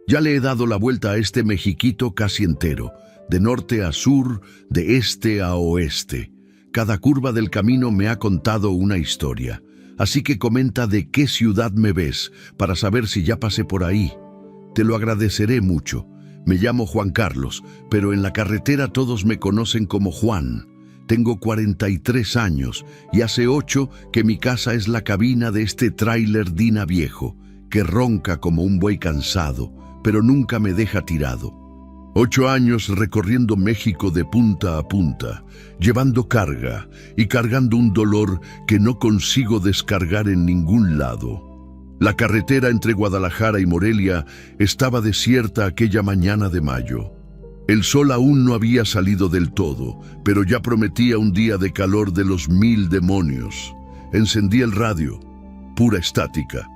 Ya le he dado la vuelta a este Mexiquito casi entero, de norte a sur, de este a oeste. Cada curva del camino me ha contado una historia. Así que comenta de qué ciudad me ves, para saber si ya pasé por ahí. Te lo agradeceré mucho. Me llamo Juan Carlos, pero en la carretera todos me conocen como Juan. Tengo 43 años y hace 8 que mi casa es la cabina de este tráiler Dina viejo, que ronca como un buey cansado, pero nunca me deja tirado. 8 años recorriendo México de punta a punta, llevando carga y cargando un dolor que no consigo descargar en ningún lado. La carretera entre Guadalajara y Morelia estaba desierta aquella mañana de mayo. El sol aún no había salido del todo, pero ya prometía un día de calor de los 1000 demonios. Encendí el radio, pura estática.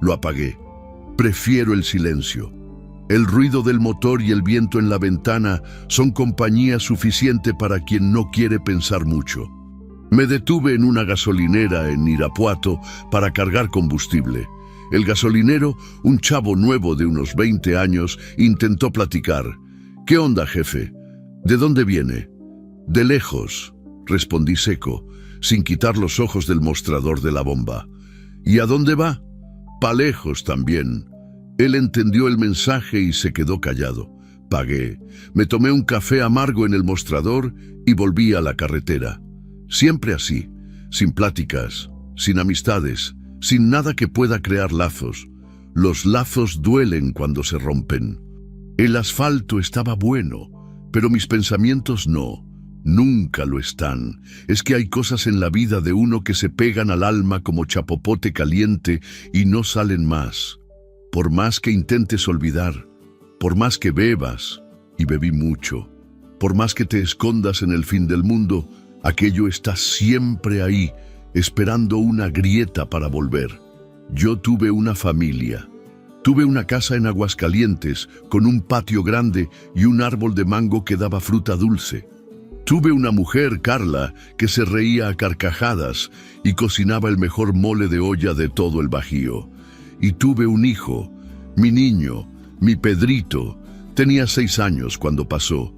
Lo apagué. Prefiero el silencio. El ruido del motor y el viento en la ventana son compañía suficiente para quien no quiere pensar mucho. Me detuve en una gasolinera en Irapuato para cargar combustible. El gasolinero, un chavo nuevo de unos 20 años, intentó platicar. «¿Qué onda, jefe? ¿De dónde viene?» «De lejos», respondí seco, sin quitar los ojos del mostrador de la bomba. «¿Y a dónde va?» «Pa' lejos también». Él entendió el mensaje y se quedó callado. Pagué. Me tomé un café amargo en el mostrador y volví a la carretera. Siempre así, sin pláticas, sin amistades, sin nada que pueda crear lazos. Los lazos duelen cuando se rompen. El asfalto estaba bueno, pero mis pensamientos no. Nunca lo están. Es que hay cosas en la vida de uno que se pegan al alma como chapopote caliente y no salen más. Por más que intentes olvidar, por más que bebas, y bebí mucho, por más que te escondas en el fin del mundo, aquello está siempre ahí, esperando una grieta para volver. Yo tuve una familia. Tuve una casa en Aguascalientes, con un patio grande y un árbol de mango que daba fruta dulce. Tuve una mujer, Carla, que se reía a carcajadas y cocinaba el mejor mole de olla de todo el Bajío. Y tuve un hijo, mi niño, mi Pedrito. Tenía 6 años cuando pasó.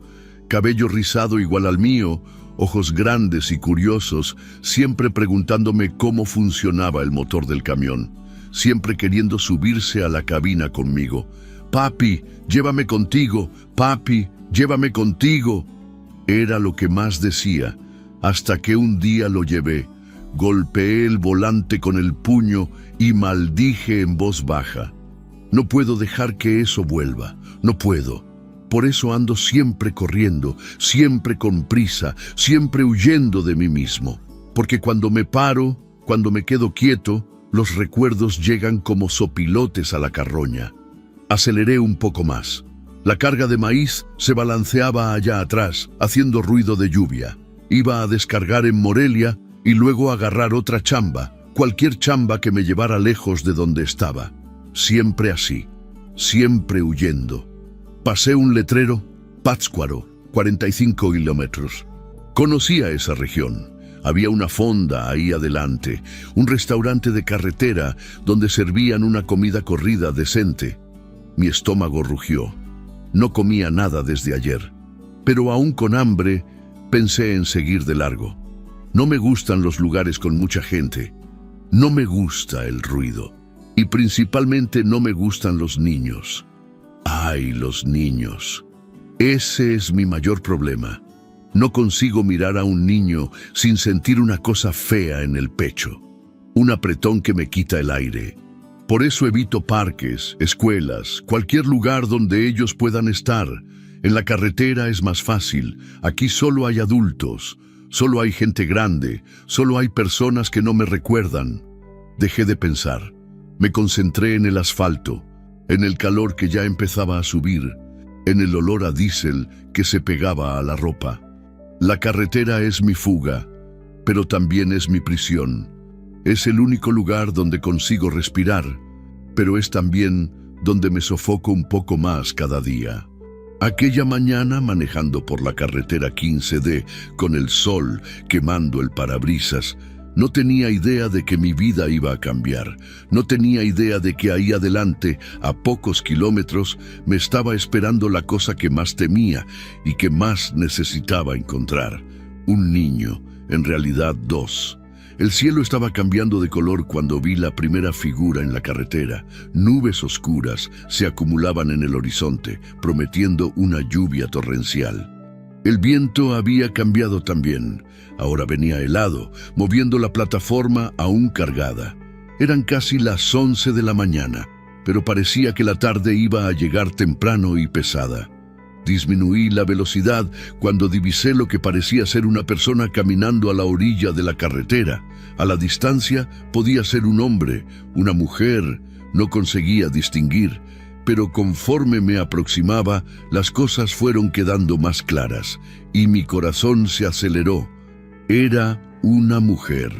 Cabello rizado igual al mío, ojos grandes y curiosos, siempre preguntándome cómo funcionaba el motor del camión. Siempre queriendo subirse a la cabina conmigo. «Papi, llévame contigo, papi, llévame contigo». Era lo que más decía, hasta que un día lo llevé. Golpeé el volante con el puño y maldije en voz baja. No puedo dejar que eso vuelva, no puedo. Por eso ando siempre corriendo, siempre con prisa, siempre huyendo de mí mismo. Porque cuando me paro, cuando me quedo quieto, los recuerdos llegan como sopilotes a la carroña. Aceleré un poco más. La carga de maíz se balanceaba allá atrás, haciendo ruido de lluvia. Iba a descargar en Morelia y luego agarrar otra chamba, cualquier chamba que me llevara lejos de donde estaba. Siempre así, siempre huyendo. Pasé un letrero, Pátzcuaro, 45 kilómetros. Conocía esa región. Había una fonda ahí adelante, un restaurante de carretera donde servían una comida corrida decente. Mi estómago rugió. No comía nada desde ayer, pero aún con hambre pensé en seguir de largo. No me gustan los lugares con mucha gente. No me gusta el ruido. Y principalmente no me gustan los niños. ¡Ay, los niños! Ese es mi mayor problema. No consigo mirar a un niño sin sentir una cosa fea en el pecho. Un apretón que me quita el aire. Por eso evito parques, escuelas, cualquier lugar donde ellos puedan estar. En la carretera es más fácil. Aquí solo hay adultos. Solo hay gente grande, solo hay personas que no me recuerdan. Dejé de pensar. Me concentré en el asfalto, en el calor que ya empezaba a subir, en el olor a diésel que se pegaba a la ropa. La carretera es mi fuga, pero también es mi prisión. Es el único lugar donde consigo respirar, pero es también donde me sofoco un poco más cada día. Aquella mañana, manejando por la carretera 15D, con el sol quemando el parabrisas, No tenía idea de que mi vida iba a cambiar. No tenía idea de que ahí adelante, a pocos kilómetros, me estaba esperando la cosa que más temía y que más necesitaba encontrar. Un niño, en realidad dos. El cielo estaba cambiando de color cuando vi la primera figura en la carretera. Nubes oscuras se acumulaban en el horizonte, prometiendo una lluvia torrencial. El viento había cambiado también. Ahora venía helado, moviendo la plataforma aún cargada. Eran casi las 11 de la mañana, pero parecía que la tarde iba a llegar temprano y pesada. Disminuí la velocidad cuando divisé lo que parecía ser una persona caminando a la orilla de la carretera. A la distancia podía ser un hombre, una mujer, no conseguía distinguir, pero conforme me aproximaba, las cosas fueron quedando más claras y mi corazón se aceleró. Era una mujer,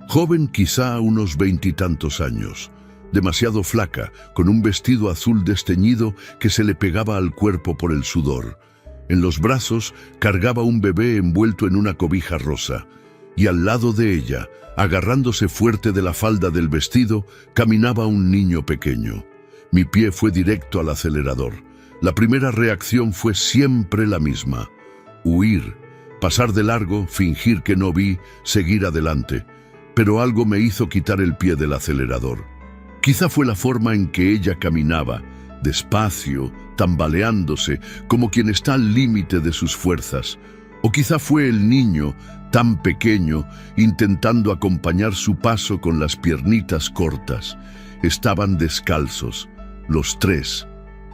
joven quizá unos 20 y tantos años, demasiado flaca, con un vestido azul desteñido que se le pegaba al cuerpo por el sudor. En los brazos cargaba un bebé envuelto en una cobija rosa, y al lado de ella, agarrándose fuerte de la falda del vestido, caminaba un niño pequeño. Mi pie fue directo al acelerador. La primera reacción fue siempre la misma: huir, pasar de largo, fingir que no vi, seguir adelante. Pero algo me hizo quitar el pie del acelerador. Quizá fue la forma en que ella caminaba, despacio, tambaleándose, como quien está al límite de sus fuerzas. O quizá fue el niño, tan pequeño, intentando acompañar su paso con las piernitas cortas. Estaban descalzos, los tres,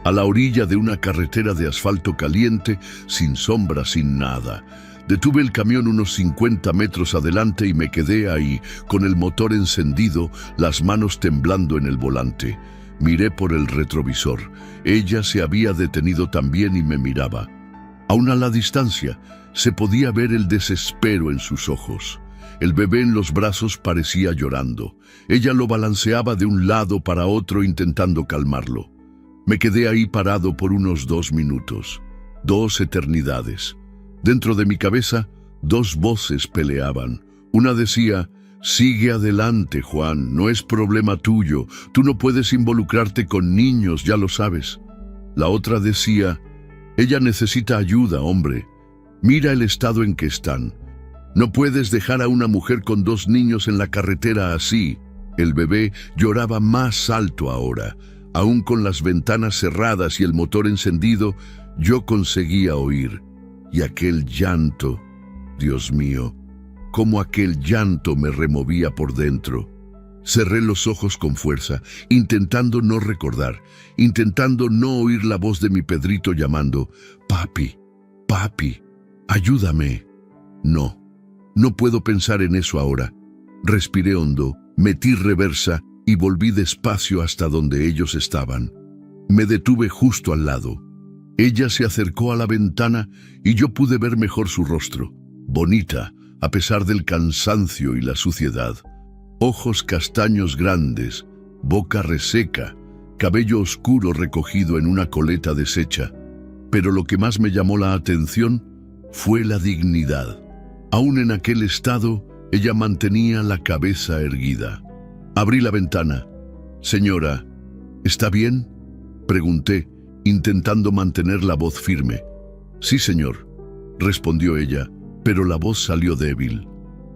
a la orilla de una carretera de asfalto caliente, sin sombra, sin nada. Detuve el camión unos 50 metros adelante y me quedé ahí, con el motor encendido, las manos temblando en el volante. Miré por el retrovisor. Ella se había detenido también y me miraba. Aún a la distancia, se podía ver el desespero en sus ojos. El bebé en los brazos parecía llorando. Ella lo balanceaba de un lado para otro intentando calmarlo. Me quedé ahí parado por unos 2 minutos, 2 eternidades. Dentro de mi cabeza, 2 voces peleaban. Una decía: sigue adelante, Juan, no es problema tuyo. Tú no puedes involucrarte con niños, ya lo sabes. La otra decía: ella necesita ayuda, hombre. Mira el estado en que están. No puedes dejar a una mujer con 2 niños en la carretera así. El bebé lloraba más alto ahora. Aún con las ventanas cerradas y el motor encendido, yo conseguía oír. Y aquel llanto, Dios mío, cómo aquel llanto me removía por dentro. Cerré los ojos con fuerza, intentando no recordar, intentando no oír la voz de mi Pedrito llamando: papi, papi, ayúdame. No puedo pensar en eso ahora. Respiré hondo, metí reversa y volví despacio hasta donde ellos estaban. Me detuve justo al lado. Ella se acercó a la ventana y yo pude ver mejor su rostro. Bonita, a pesar del cansancio y la suciedad. Ojos castaños grandes, boca reseca, cabello oscuro recogido en una coleta deshecha. Pero lo que más me llamó la atención fue la dignidad. Aún en aquel estado, ella mantenía la cabeza erguida. Abrí la ventana. «Señora, ¿está bien?», pregunté, intentando mantener la voz firme. «Sí, señor», respondió ella, pero la voz salió débil.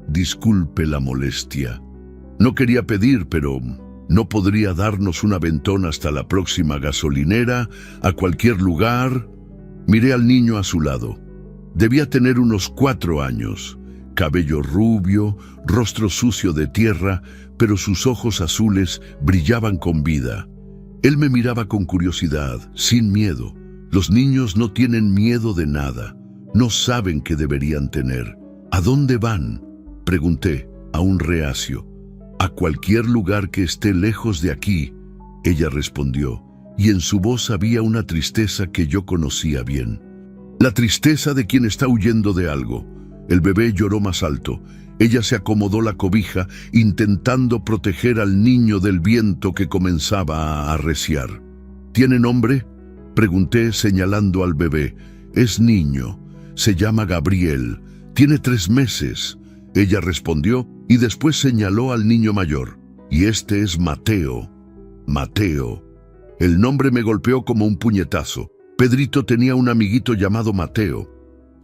«Disculpe la molestia. No quería pedir, pero ¿no podría darnos un aventón hasta la próxima gasolinera, a cualquier lugar?» Miré al niño a su lado. Debía tener unos 4 años. Cabello rubio, rostro sucio de tierra, pero sus ojos azules brillaban con vida. Él me miraba con curiosidad, sin miedo. Los niños no tienen miedo de nada. No saben qué deberían tener. «¿A dónde van?», pregunté, aún reacio. «A cualquier lugar que esté lejos de aquí», ella respondió, y en su voz había una tristeza que yo conocía bien. La tristeza de quien está huyendo de algo. El bebé lloró más alto. Ella se acomodó la cobija, intentando proteger al niño del viento que comenzaba a arreciar. «¿Tiene nombre?», pregunté, señalando al bebé. «Es niño. Se llama Gabriel. Tiene 3 meses», ella respondió, y después señaló al niño mayor. Y este es Mateo. Mateo. El nombre me golpeó como un puñetazo. Pedrito tenía un amiguito llamado Mateo.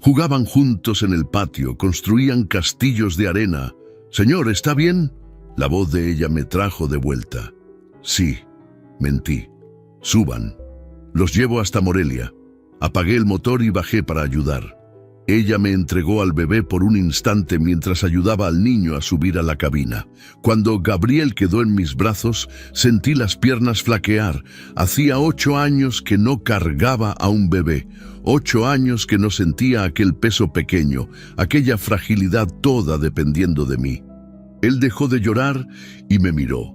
Jugaban juntos en el patio, construían castillos de arena. «Señor, ¿está bien?». La voz de ella me trajo de vuelta. «Sí», mentí. «Suban. Los llevo hasta Morelia». Apagué el motor y bajé para ayudar. Ella me entregó al bebé por un instante mientras ayudaba al niño a subir a la cabina. Cuando Gabriel quedó en mis brazos, sentí las piernas flaquear. Hacía 8 años que no cargaba a un bebé. 8 años que no sentía aquel peso pequeño, aquella fragilidad toda dependiendo de mí. Él dejó de llorar y me miró.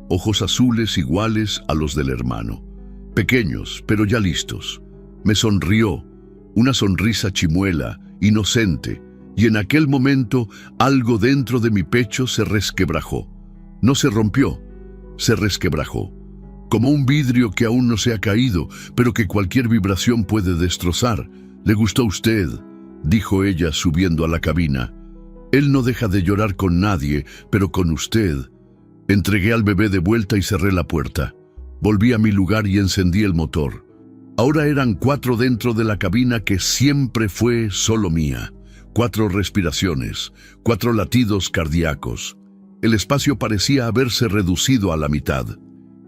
Ojos azules iguales a los del hermano. Pequeños, pero ya listos. Me sonrió. Una sonrisa chimuela, inocente, y en aquel momento algo dentro de mi pecho se resquebrajó. No se rompió, se resquebrajó, como un vidrio que aún no se ha caído, pero que cualquier vibración puede destrozar. «¿Le gustó a usted?», dijo ella subiendo a la cabina. «Él no deja de llorar con nadie, pero con usted». Entregué al bebé de vuelta y cerré la puerta. Volví a mi lugar y encendí el motor. Ahora eran 4 dentro de la cabina que siempre fue solo mía. 4 respiraciones, 4 latidos cardíacos. El espacio parecía haberse reducido a la mitad.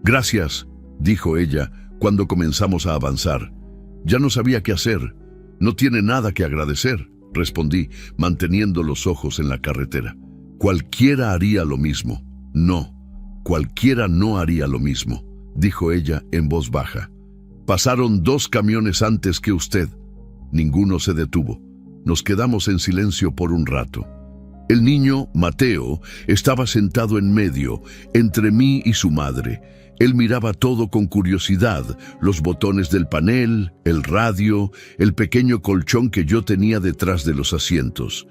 «Gracias», dijo ella cuando comenzamos a avanzar. «Ya no sabía qué hacer». «No tiene nada que agradecer», respondí, manteniendo los ojos en la carretera. «Cualquiera haría lo mismo». «No, cualquiera no haría lo mismo», dijo ella en voz baja. «Pasaron 2 camiones antes que usted». Ninguno se detuvo. Nos quedamos en silencio por un rato. El niño, Mateo, estaba sentado en medio, entre mí y su madre. Él miraba todo con curiosidad, los botones del panel, el radio, el pequeño colchón que yo tenía detrás de los asientos.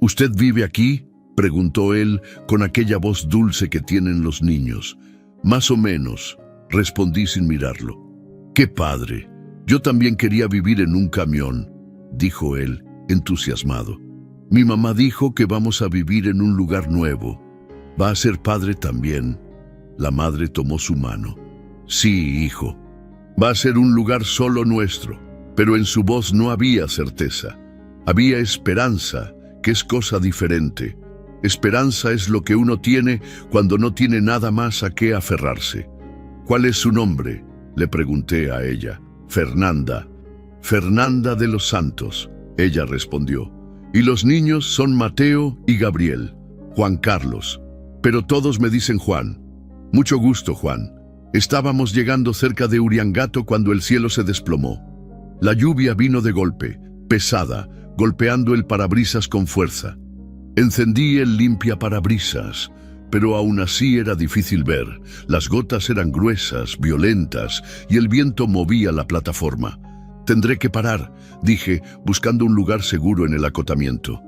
«¿Usted vive aquí?», preguntó él con aquella voz dulce que tienen los niños. «Más o menos», respondí sin mirarlo. «¡Qué padre! Yo también quería vivir en un camión», dijo él, entusiasmado. «Mi mamá dijo que vamos a vivir en un lugar nuevo. Va a ser padre también». La madre tomó su mano. «Sí, hijo. Va a ser un lugar solo nuestro». Pero en su voz no había certeza. Había esperanza, que es cosa diferente. Esperanza es lo que uno tiene cuando no tiene nada más a qué aferrarse. «¿Cuál es su nombre?», le pregunté a ella. «Fernanda». «Fernanda de los Santos», ella respondió. «Y los niños son Mateo y Gabriel». «Juan Carlos». «Pero todos me dicen Juan». «Mucho gusto, Juan». Estábamos llegando cerca de Uriangato cuando el cielo se desplomó. La lluvia vino de golpe, pesada, golpeando el parabrisas con fuerza. Encendí el limpiaparabrisas, pero aún así era difícil ver. Las gotas eran gruesas, violentas, y el viento movía la plataforma. «Tendré que parar», dije, buscando un lugar seguro en el acotamiento.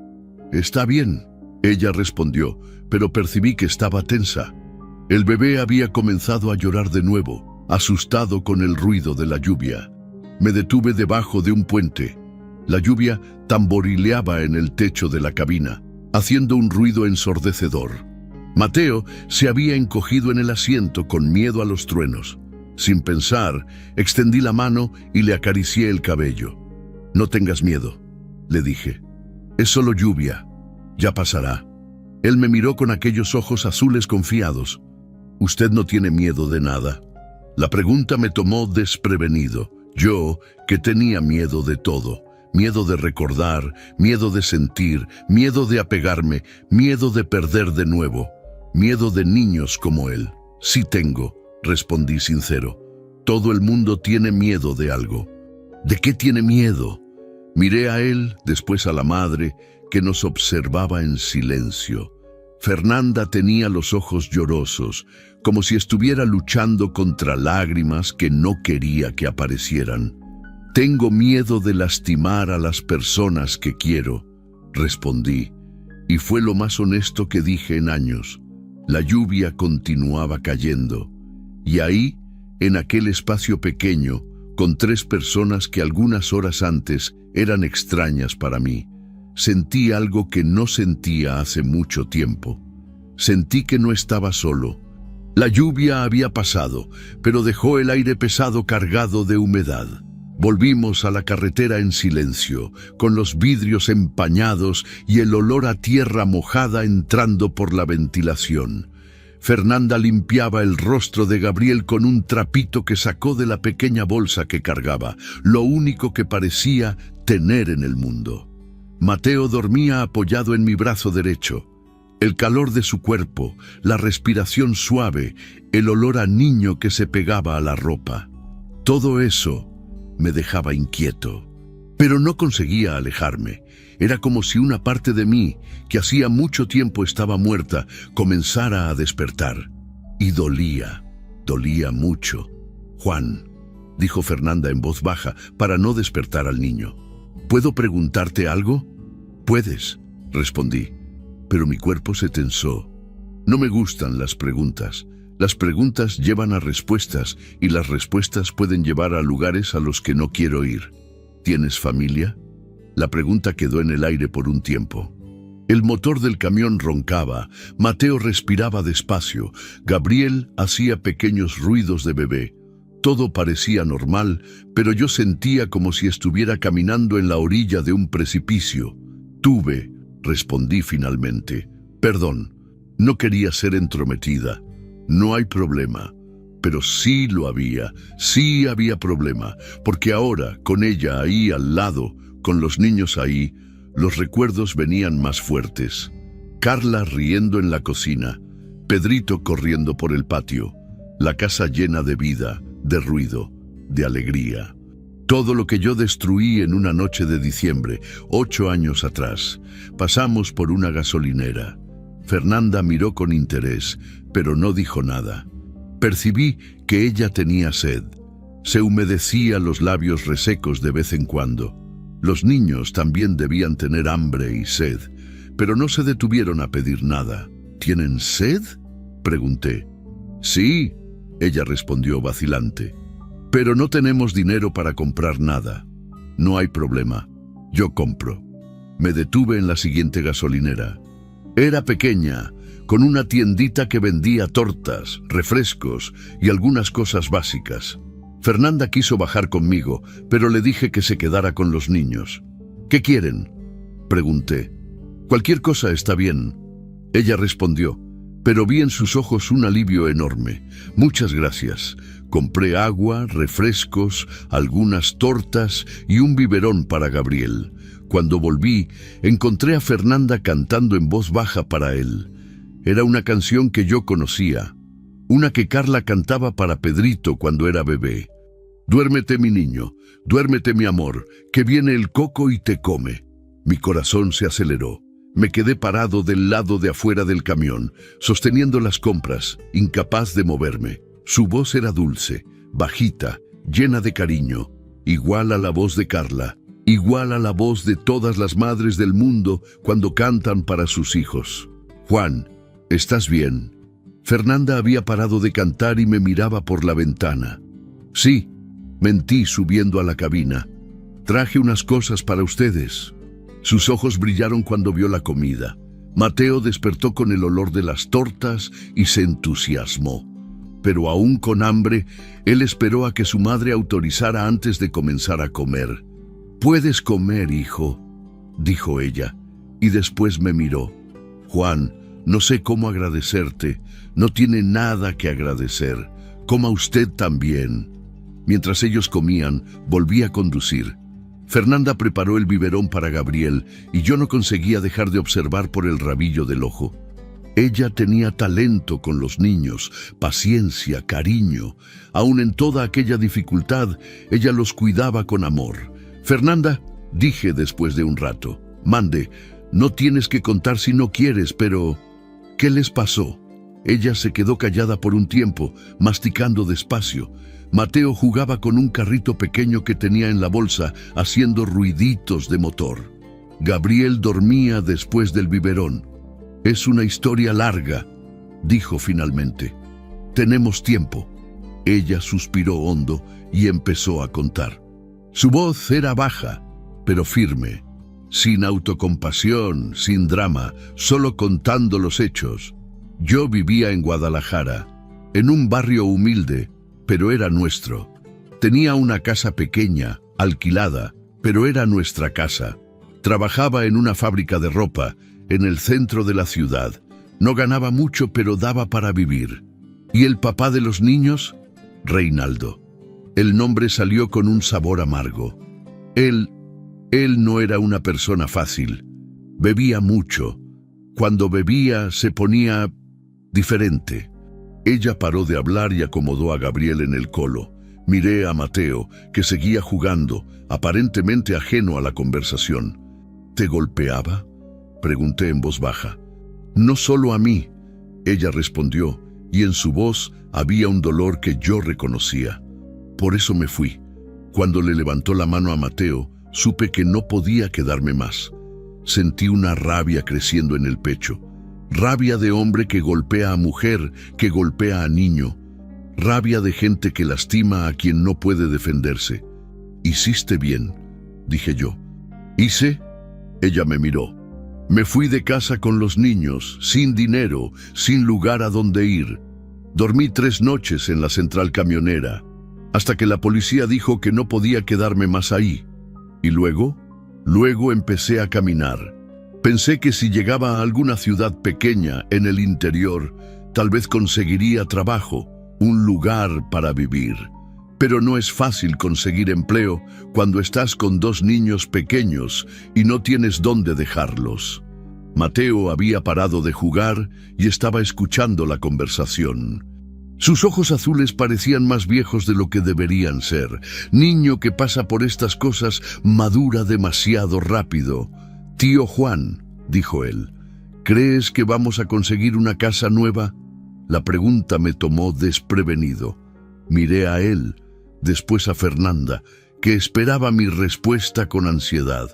«Está bien», ella respondió, pero percibí que estaba tensa. El bebé había comenzado a llorar de nuevo, asustado con el ruido de la lluvia. Me detuve debajo de un puente. La lluvia tamborileaba en el techo de la cabina, haciendo un ruido ensordecedor. Mateo se había encogido en el asiento con miedo a los truenos. Sin pensar, extendí la mano y le acaricié el cabello. «No tengas miedo», le dije. «Es solo lluvia. Ya pasará». Él me miró con aquellos ojos azules confiados. «¿Usted no tiene miedo de nada?». La pregunta me tomó desprevenido. Yo, que tenía miedo de todo. Miedo de recordar, miedo de sentir, miedo de apegarme, miedo de perder de nuevo. Miedo de niños como él. «Sí tengo», respondí sincero. «Todo el mundo tiene miedo de algo». «¿De qué tiene miedo?». Miré a él, después a la madre, que nos observaba en silencio. Fernanda tenía los ojos llorosos, como si estuviera luchando contra lágrimas que no quería que aparecieran. «Tengo miedo de lastimar a las personas que quiero», respondí, y fue lo más honesto que dije en años. La lluvia continuaba cayendo, y ahí, en aquel espacio pequeño, con 3 personas que algunas horas antes eran extrañas para mí, sentí algo que no sentía hace mucho tiempo. Sentí que no estaba solo. La lluvia había pasado, pero dejó el aire pesado cargado de humedad. Volvimos a la carretera en silencio, con los vidrios empañados y el olor a tierra mojada entrando por la ventilación. Fernanda limpiaba el rostro de Gabriel con un trapito que sacó de la pequeña bolsa que cargaba, lo único que parecía tener en el mundo. Mateo dormía apoyado en mi brazo derecho. El calor de su cuerpo, la respiración suave, el olor a niño que se pegaba a la ropa. Todo eso me dejaba inquieto, pero no conseguía alejarme. Era como si una parte de mí, que hacía mucho tiempo estaba muerta, comenzara a despertar. Y dolía mucho. «Juan», dijo Fernanda en voz baja, para no despertar al niño. «¿Puedo preguntarte algo?» «Puedes», respondí, pero mi cuerpo se tensó. No me gustan las preguntas. Las preguntas llevan a respuestas y las respuestas pueden llevar a lugares a los que no quiero ir. ¿Tienes familia? La pregunta quedó en el aire por un tiempo. El motor del camión roncaba, Mateo respiraba despacio, Gabriel hacía pequeños ruidos de bebé. Todo parecía normal, pero yo sentía como si estuviera caminando en la orilla de un precipicio. Respondí finalmente. «Perdón, no quería ser entrometida. No hay problema». Pero sí había problema, porque ahora, con ella ahí al lado, con los niños ahí, los recuerdos venían más fuertes. Carla riendo en la cocina, Pedrito corriendo por el patio, la casa llena de vida, de ruido, de alegría. Todo lo que yo destruí en una noche de diciembre, 8 años atrás. Pasamos por una gasolinera. Fernanda miró con interés, pero no dijo nada. Percibí que ella tenía sed. Se humedecía los labios resecos de vez en cuando. Los niños también debían tener hambre y sed, pero no se detuvieron a pedir nada. ¿Tienen sed?, pregunté. «Sí», ella respondió vacilante. «Pero no tenemos dinero para comprar nada». «No hay problema. Yo compro». Me detuve en la siguiente gasolinera. Era pequeña, con una tiendita que vendía tortas, refrescos y algunas cosas básicas. Fernanda quiso bajar conmigo, pero le dije que se quedara con los niños. «¿Qué quieren?», pregunté. «Cualquier cosa está bien», ella respondió, pero vi en sus ojos un alivio enorme. «Muchas gracias». Compré agua, refrescos, algunas tortas y un biberón para Gabriel. Cuando volví, encontré a Fernanda cantando en voz baja para él. Era una canción que yo conocía, una que Carla cantaba para Pedrito cuando era bebé. «Duérmete, mi niño, duérmete, mi amor, que viene el coco y te come». Mi corazón se aceleró. Me quedé parado del lado de afuera del camión, sosteniendo las compras, incapaz de moverme. Su voz era dulce, bajita, llena de cariño, igual a la voz de Carla, igual a la voz de todas las madres del mundo cuando cantan para sus hijos. «Juan, ¿estás bien?». Fernanda había parado de cantar y me miraba por la ventana. «Sí», mentí subiendo a la cabina. «Traje unas cosas para ustedes». Sus ojos brillaron cuando vio la comida. Mateo despertó con el olor de las tortas y se entusiasmó. Pero aún con hambre, él esperó a que su madre autorizara antes de comenzar a comer. «Puedes comer, hijo», dijo ella, y después me miró. «Juan, no sé cómo agradecerte. No tiene nada que agradecer. Coma usted también». Mientras ellos comían, volví a conducir. Fernanda preparó el biberón para Gabriel y yo no conseguía dejar de observar por el rabillo del ojo. Ella tenía talento con los niños, paciencia, cariño. Aún en toda aquella dificultad, ella los cuidaba con amor. «Fernanda», dije después de un rato, «mande, no tienes que contar si no quieres, pero ¿qué les pasó?». Ella se quedó callada por un tiempo, masticando despacio. Mateo jugaba con un carrito pequeño que tenía en la bolsa, haciendo ruiditos de motor. Gabriel dormía después del biberón. «Es una historia larga», dijo finalmente. «Tenemos tiempo». Ella suspiró hondo y empezó a contar. Su voz era baja, pero firme, sin autocompasión, sin drama, solo contando los hechos. Yo vivía en Guadalajara, en un barrio humilde, pero era nuestro. Tenía una casa pequeña, alquilada, pero era nuestra casa. Trabajaba en una fábrica de ropa, en el centro de la ciudad. No ganaba mucho, pero daba para vivir. ¿Y el papá de los niños? Reinaldo. El nombre salió con un sabor amargo. Él no era una persona fácil. Bebía mucho. Cuando bebía se ponía diferente. Ella paró de hablar y acomodó a Gabriel en el colo. Miré a Mateo, que seguía jugando, aparentemente ajeno a la conversación. ¿Te golpeaba?, pregunté en voz baja. No solo a mí, ella respondió, y en su voz había un dolor que yo reconocía. Por eso me fui. Cuando le levantó la mano a Mateo, supe que no podía quedarme más. Sentí una rabia creciendo en el pecho. Rabia de hombre que golpea a mujer, que golpea a niño. Rabia de gente que lastima a quien no puede defenderse. «Hiciste bien», dije yo. «¿Hice?», ella me miró. Me fui de casa con los niños, sin dinero, sin lugar a donde ir. Dormí 3 noches en la central camionera, hasta que la policía dijo que no podía quedarme más ahí. Y luego empecé a caminar. Pensé que si llegaba a alguna ciudad pequeña en el interior, tal vez conseguiría trabajo, un lugar para vivir. Pero no es fácil conseguir empleo cuando estás con 2 niños pequeños y no tienes dónde dejarlos. Mateo había parado de jugar y estaba escuchando la conversación. Sus ojos azules parecían más viejos de lo que deberían ser. Niño que pasa por estas cosas madura demasiado rápido. «Tío Juan», dijo él, «¿crees que vamos a conseguir una casa nueva?». La pregunta me tomó desprevenido. Miré a él, después a Fernanda, que esperaba mi respuesta con ansiedad.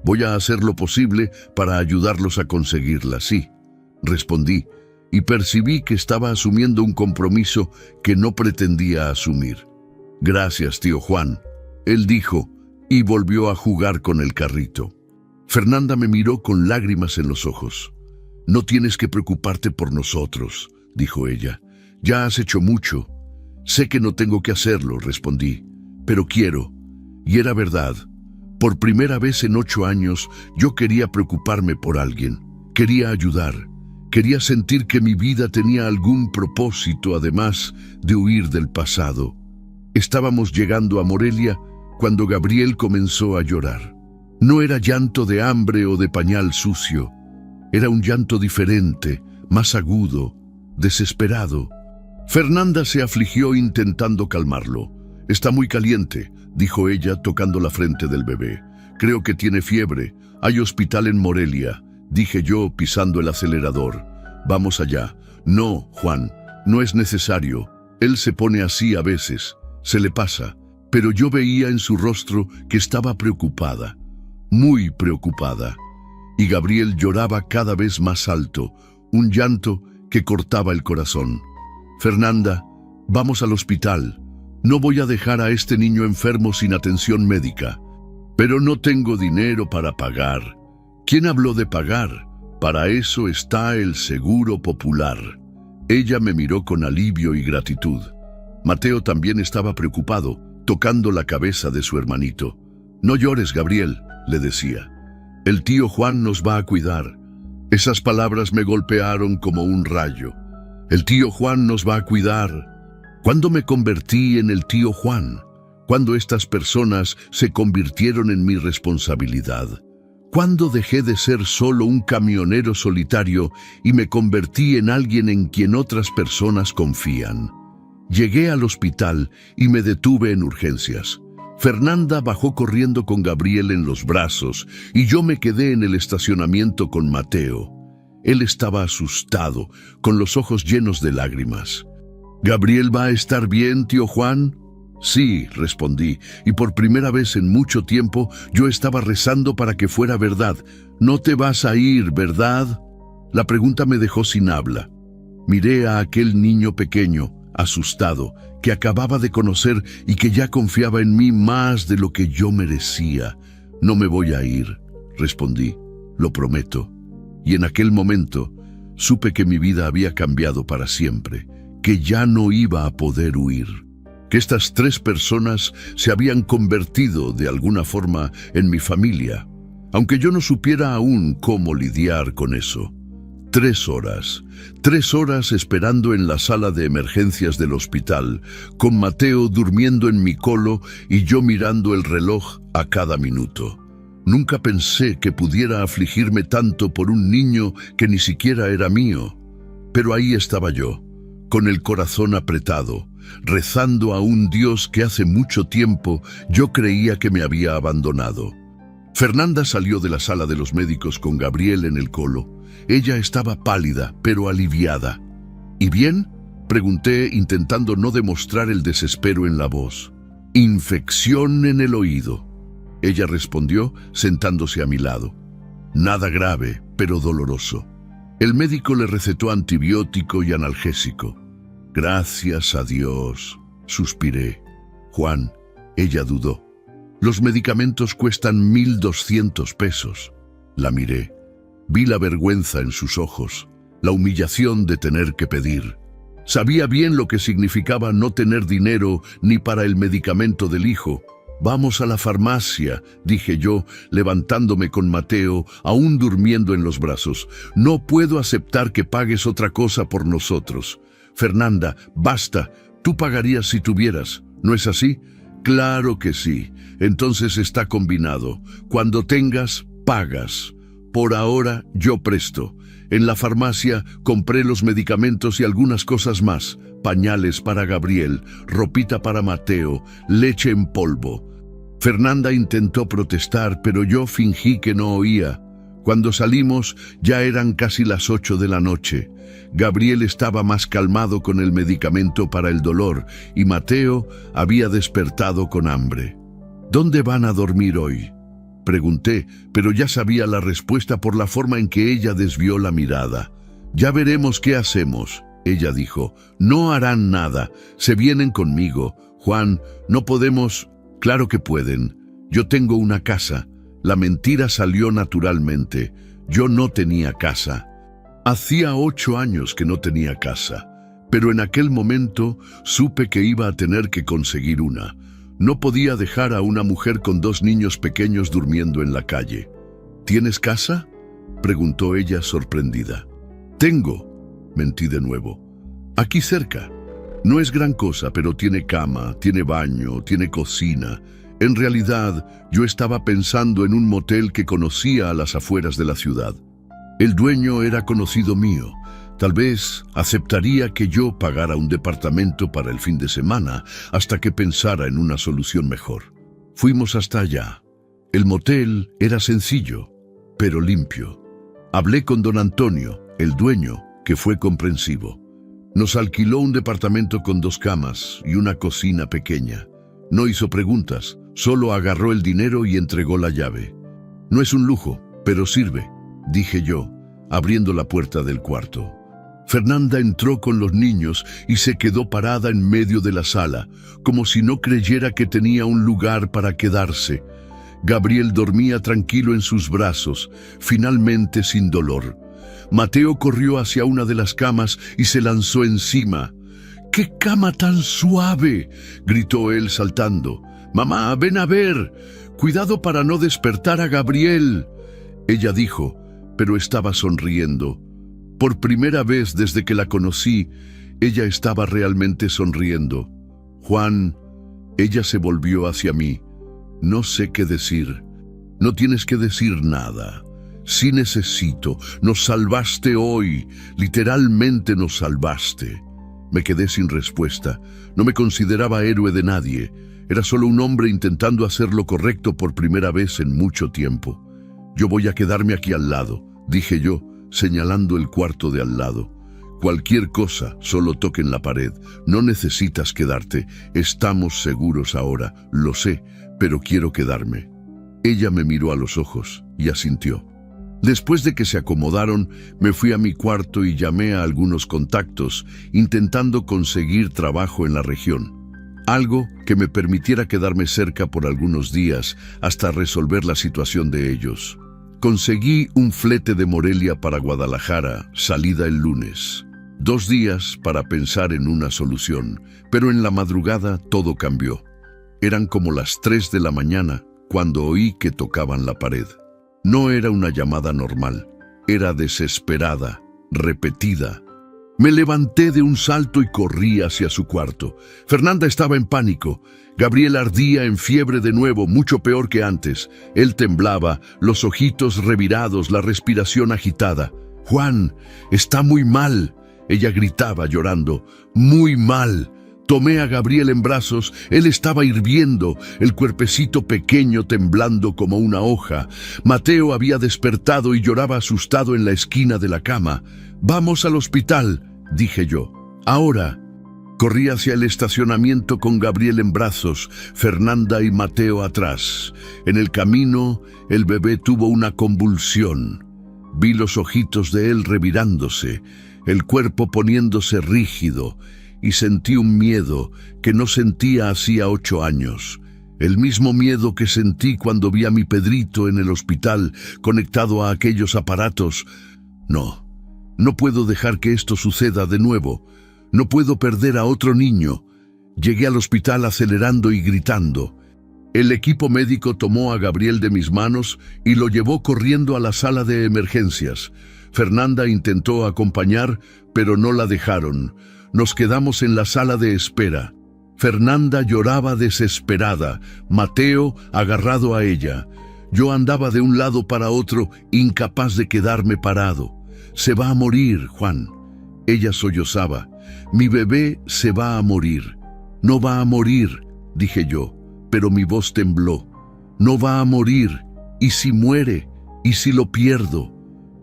«Voy a hacer lo posible para ayudarlos a conseguirla, sí», respondí, y percibí que estaba asumiendo un compromiso que no pretendía asumir. «Gracias, tío Juan», él dijo, y volvió a jugar con el carrito. Fernanda me miró con lágrimas en los ojos. «No tienes que preocuparte por nosotros», dijo ella. «Ya has hecho mucho». «Sé que no tengo que hacerlo», respondí, «pero quiero». Y era verdad. Por primera vez en 8 años, yo quería preocuparme por alguien. Quería ayudar. Quería sentir que mi vida tenía algún propósito, además de huir del pasado. Estábamos llegando a Morelia cuando Gabriel comenzó a llorar. No era llanto de hambre o de pañal sucio. Era un llanto diferente, más agudo, desesperado. Fernanda se afligió intentando calmarlo. «Está muy caliente», dijo ella tocando la frente del bebé. «Creo que tiene fiebre. Hay hospital en Morelia», dije yo pisando el acelerador. «Vamos allá». «No, Juan, no es necesario. Él se pone así a veces. Se le pasa». Pero yo veía en su rostro que estaba preocupada, muy preocupada. Y Gabriel lloraba cada vez más alto, un llanto que cortaba el corazón. «Fernanda, vamos al hospital. No voy a dejar a este niño enfermo sin atención médica». «Pero no tengo dinero para pagar». «¿Quién habló de pagar? Para eso está el seguro popular». Ella me miró con alivio y gratitud. Mateo también estaba preocupado, tocando la cabeza de su hermanito. «No llores, Gabriel», le decía. «El tío Juan nos va a cuidar». Esas palabras me golpearon como un rayo. «El tío Juan nos va a cuidar». ¿Cuándo me convertí en el tío Juan? ¿Cuándo estas personas se convirtieron en mi responsabilidad? ¿Cuándo dejé de ser solo un camionero solitario y me convertí en alguien en quien otras personas confían? Llegué al hospital y me detuve en urgencias. Fernanda bajó corriendo con Gabriel en los brazos y yo me quedé en el estacionamiento con Mateo. Él estaba asustado, con los ojos llenos de lágrimas. «¿Gabriel va a estar bien, tío Juan?». «Sí», respondí, y por primera vez en mucho tiempo yo estaba rezando para que fuera verdad. «No te vas a ir, ¿verdad?». La pregunta me dejó sin habla. Miré a aquel niño pequeño, asustado, que acababa de conocer y que ya confiaba en mí más de lo que yo merecía. «No me voy a ir», respondí, «lo prometo». Y en aquel momento Supe que mi vida había cambiado para siempre, que ya no iba a poder huir, que estas 3 personas se habían convertido de alguna forma en mi familia, aunque yo no supiera aún cómo lidiar con eso. 3 horas esperando en la sala de emergencias del hospital, con Mateo durmiendo en mi colo y yo mirando el reloj a cada minuto. Nunca pensé que pudiera afligirme tanto por un niño que ni siquiera era mío. Pero ahí estaba yo, con el corazón apretado, rezando a un Dios que hace mucho tiempo yo creía que me había abandonado. Fernanda salió de la sala de los médicos con Gabriel en el colo. Ella estaba pálida, pero aliviada. ¿Y bien?, pregunté, intentando no demostrar el desespero en la voz. Infección en el oído. Ella respondió, sentándose a mi lado. Nada grave, pero doloroso. El médico le recetó antibiótico y analgésico. Gracias a Dios, suspiré. Juan, ella dudó. Los medicamentos cuestan 1.200 pesos. La miré. Vi la vergüenza en sus ojos, la humillación de tener que pedir. Sabía bien lo que significaba no tener dinero ni para el medicamento del hijo. Vamos a la farmacia, dije yo, levantándome con Mateo, aún durmiendo en los brazos. No puedo aceptar que pagues otra cosa por nosotros. Fernanda, basta, tú pagarías si tuvieras, ¿no es así? Claro que sí. Entonces está combinado. Cuando tengas, pagas. Por ahora, yo presto. En la farmacia compré los medicamentos y algunas cosas más. Pañales para Gabriel, ropita para Mateo, leche en polvo. Fernanda intentó protestar, pero yo fingí que no oía. Cuando salimos, ya eran casi las 8 de la noche. Gabriel estaba más calmado con el medicamento para el dolor y Mateo había despertado con hambre. ¿Dónde van a dormir hoy?, pregunté, pero ya sabía la respuesta por la forma en que ella desvió la mirada. Ya veremos qué hacemos, ella dijo. No harán nada, se vienen conmigo. Juan, no podemos. Claro que pueden. Yo tengo una casa. La mentira salió naturalmente. Yo no tenía casa. Hacía 8 años que no tenía casa, pero en aquel momento supe que iba a tener que conseguir una. No podía dejar a una mujer con 2 niños pequeños durmiendo en la calle. ¿Tienes casa?, preguntó ella sorprendida. Tengo, mentí de nuevo. Aquí cerca. No es gran cosa, pero tiene cama, tiene baño, tiene cocina. En realidad, yo estaba pensando en un motel que conocía a las afueras de la ciudad. El dueño era conocido mío. Tal vez aceptaría que yo pagara un departamento para el fin de semana hasta que pensara en una solución mejor. Fuimos hasta allá. El motel era sencillo, pero limpio. Hablé con don Antonio, el dueño, que fue comprensivo. Nos alquiló un departamento con 2 camas y una cocina pequeña. No hizo preguntas, solo agarró el dinero y entregó la llave. No es un lujo, pero sirve, dije yo, abriendo la puerta del cuarto. Fernanda entró con los niños y se quedó parada en medio de la sala, como si no creyera que tenía un lugar para quedarse. Gabriel dormía tranquilo en sus brazos, finalmente sin dolor. Mateo corrió hacia una de las camas y se lanzó encima. ¡Qué cama tan suave!, gritó él saltando. «Mamá, ven a ver. Cuidado para no despertar a Gabriel», ella dijo, pero estaba sonriendo. Por primera vez desde que la conocí, ella estaba realmente sonriendo. «Juan», ella se volvió hacia mí. «No sé qué decir». «No tienes que decir nada. Sí necesito. Nos salvaste hoy. Literalmente nos salvaste». Me quedé sin respuesta. No me consideraba héroe de nadie. Era solo un hombre intentando hacer lo correcto por primera vez en mucho tiempo. «Yo voy a quedarme aquí al lado», dije yo, señalando el cuarto de al lado. «Cualquier cosa, solo toquen la pared. No necesitas quedarte. Estamos seguros ahora, lo sé, pero quiero quedarme». Ella me miró a los ojos y asintió. Después de que se acomodaron, me fui a mi cuarto y llamé a algunos contactos, intentando conseguir trabajo en la región. Algo que me permitiera quedarme cerca por algunos días hasta resolver la situación de ellos. Conseguí un flete de Morelia para Guadalajara, salida el lunes. 2 días para pensar en una solución, pero en la madrugada todo cambió. Eran como las 3 de la mañana cuando oí que tocaban la pared. No era una llamada normal, era desesperada, repetida. Me levanté de un salto y corrí hacia su cuarto. Fernanda estaba en pánico. Gabriel ardía en fiebre de nuevo, mucho peor que antes. Él temblaba, los ojitos revirados, la respiración agitada. «Juan, está muy mal», ella gritaba llorando. «Muy mal». Tomé a Gabriel en brazos, él estaba hirviendo, el cuerpecito pequeño temblando como una hoja. Mateo había despertado y lloraba asustado en la esquina de la cama. «Vamos al hospital», dije yo. «Ahora». Corrí hacia el estacionamiento con Gabriel en brazos, Fernanda y Mateo atrás. En el camino, el bebé tuvo una convulsión. Vi los ojitos de él revirándose, el cuerpo poniéndose rígido, y sentí un miedo que no sentía hacía 8 años. El mismo miedo que sentí cuando vi a mi Pedrito en el hospital, conectado a aquellos aparatos. No puedo dejar que esto suceda de nuevo. No puedo perder a otro niño. Llegué al hospital acelerando y gritando. El equipo médico tomó a Gabriel de mis manos y lo llevó corriendo a la sala de emergencias. Fernanda intentó acompañar, pero no la dejaron. Nos quedamos en la sala de espera. Fernanda lloraba desesperada, Mateo agarrado a ella. Yo andaba de un lado para otro, incapaz de quedarme parado. «Se va a morir, Juan». Ella sollozaba. «Mi bebé se va a morir». «No va a morir», dije yo, pero mi voz tembló. «No va a morir. ¿Y si muere? ¿Y si lo pierdo?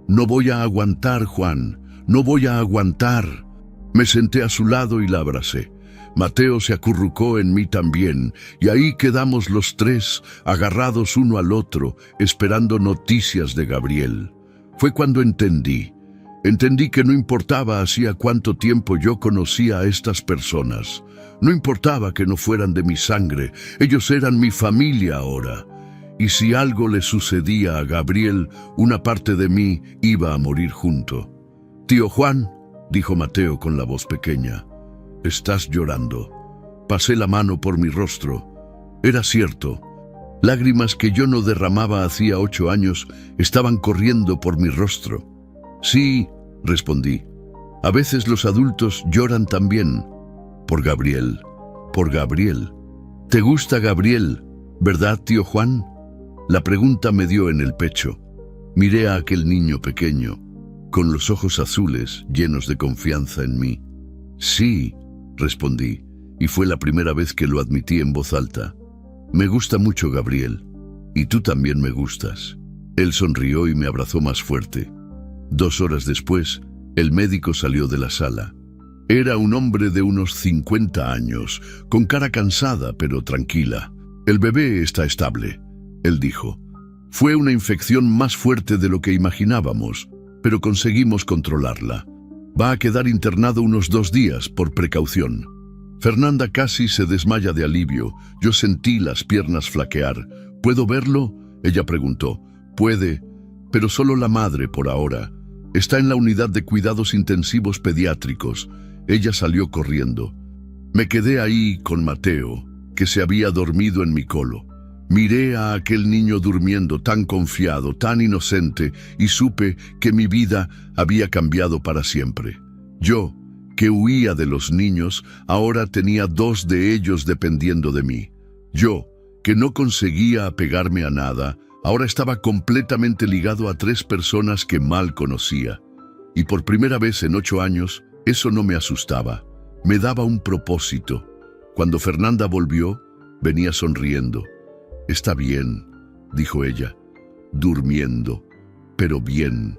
No voy a aguantar, Juan. No voy a aguantar». Me senté a su lado y la abracé. Mateo se acurrucó en mí también, y ahí quedamos los 3, agarrados uno al otro, esperando noticias de Gabriel. Fue cuando entendí que no importaba hacía cuánto tiempo yo conocía a estas personas. No importaba que no fueran de mi sangre, ellos eran mi familia ahora. Y si algo le sucedía a Gabriel, una parte de mí iba a morir junto. «Tío Juan», dijo Mateo con la voz pequeña, «estás llorando». Pasé la mano por mi rostro. Era cierto. Lágrimas que yo no derramaba hacía 8 años estaban corriendo por mi rostro. «Sí», respondí, «a veces los adultos lloran también. Por Gabriel, por Gabriel». «¿Te gusta Gabriel, verdad, tío Juan?». La pregunta me dio en el pecho. Miré a aquel niño pequeño, con los ojos azules llenos de confianza en mí. «Sí», respondí, y fue la primera vez que lo admití en voz alta. «Me gusta mucho Gabriel, y tú también me gustas». Él sonrió y me abrazó más fuerte. 2 horas después, el médico salió de la sala. Era un hombre de unos 50 años, con cara cansada pero tranquila. «El bebé está estable», él dijo. «Fue una infección más fuerte de lo que imaginábamos, pero conseguimos controlarla. Va a quedar internado unos 2 días por precaución». Fernanda casi se desmaya de alivio. Yo sentí las piernas flaquear. «¿Puedo verlo?», ella preguntó. «Puede, pero solo la madre por ahora. Está en la unidad de cuidados intensivos pediátricos». Ella salió corriendo. Me quedé ahí con Mateo, que se había dormido en mi colo. Miré a aquel niño durmiendo tan confiado, tan inocente, y supe que mi vida había cambiado para siempre. Yo, que huía de los niños, ahora tenía 2 de ellos dependiendo de mí. Yo, que no conseguía apegarme a nada, ahora estaba completamente ligado a 3 personas que mal conocía. Y por primera vez en 8 años, eso no me asustaba. Me daba un propósito. Cuando Fernanda volvió, venía sonriendo. «Está bien», dijo ella, «durmiendo, pero bien».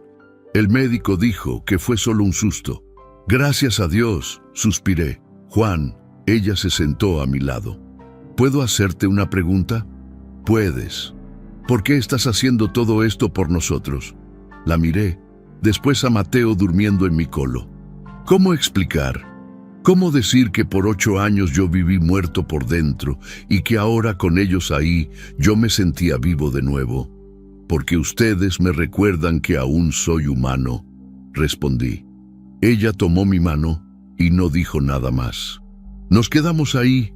El médico dijo que fue solo un susto. «Gracias a Dios», suspiré. «Juan», ella se sentó a mi lado. «¿Puedo hacerte una pregunta?». «Puedes». «¿Por qué estás haciendo todo esto por nosotros?». La miré, después a Mateo durmiendo en mi colo. ¿Cómo explicar? ¿Cómo decir que por 8 años yo viví muerto por dentro y que ahora con ellos ahí yo me sentía vivo de nuevo? Porque ustedes me recuerdan que aún soy humano, respondí. Ella tomó mi mano y no dijo nada más. Nos quedamos ahí,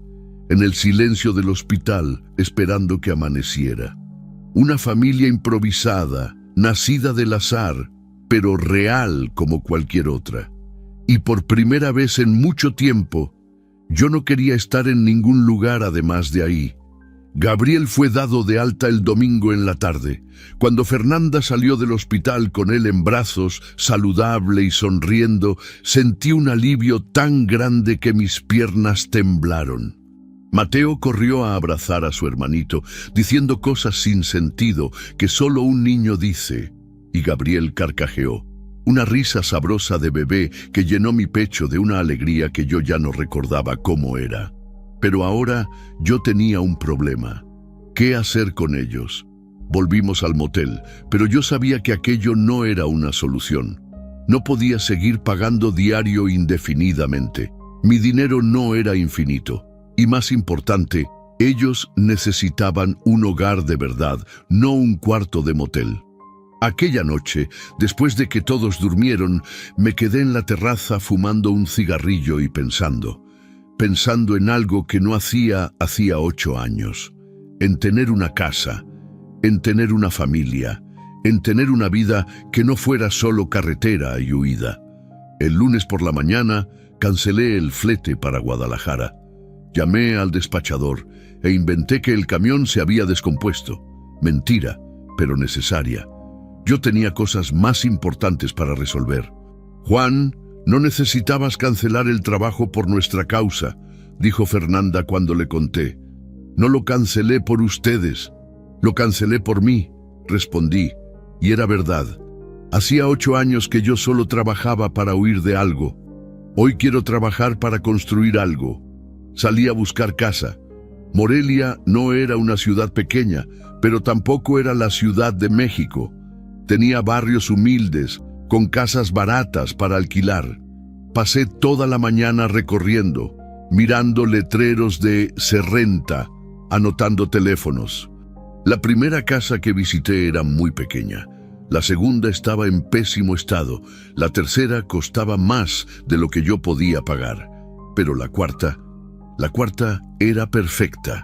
en el silencio del hospital, esperando que amaneciera. Una familia improvisada, nacida del azar, pero real como cualquier otra. Y por primera vez en mucho tiempo, yo no quería estar en ningún lugar además de ahí. Gabriel fue dado de alta el domingo en la tarde. Cuando Fernanda salió del hospital con él en brazos, saludable y sonriendo, sentí un alivio tan grande que mis piernas temblaron. Mateo corrió a abrazar a su hermanito, diciendo cosas sin sentido que solo un niño dice, y Gabriel carcajeó. Una risa sabrosa de bebé que llenó mi pecho de una alegría que yo ya no recordaba cómo era. Pero ahora yo tenía un problema. ¿Qué hacer con ellos? Volvimos al motel, pero yo sabía que aquello no era una solución. No podía seguir pagando diario indefinidamente. Mi dinero no era infinito. Y más importante, ellos necesitaban un hogar de verdad, no un cuarto de motel. Aquella noche, después de que todos durmieron, me quedé en la terraza fumando un cigarrillo y pensando en algo que no hacía 8 años, en tener una casa, en tener una familia, en tener una vida que no fuera solo carretera y huida. El lunes por la mañana cancelé el flete para Guadalajara. Llamé al despachador e inventé que el camión se había descompuesto. Mentira, pero necesaria. Yo tenía cosas más importantes para resolver. Juan, no necesitabas cancelar el trabajo por nuestra causa, dijo Fernanda cuando le conté. No lo cancelé por ustedes, lo cancelé por mí, respondí, y era verdad. Hacía 8 años que yo solo trabajaba para huir de algo. Hoy quiero trabajar para construir algo. Salí a buscar casa. Morelia no era una ciudad pequeña, pero tampoco era la Ciudad de México. Tenía barrios humildes, con casas baratas para alquilar. Pasé toda la mañana recorriendo, mirando letreros de "se renta", anotando teléfonos. La primera casa que visité era muy pequeña. La segunda estaba en pésimo estado. La tercera costaba más de lo que yo podía pagar. Pero la cuarta era perfecta.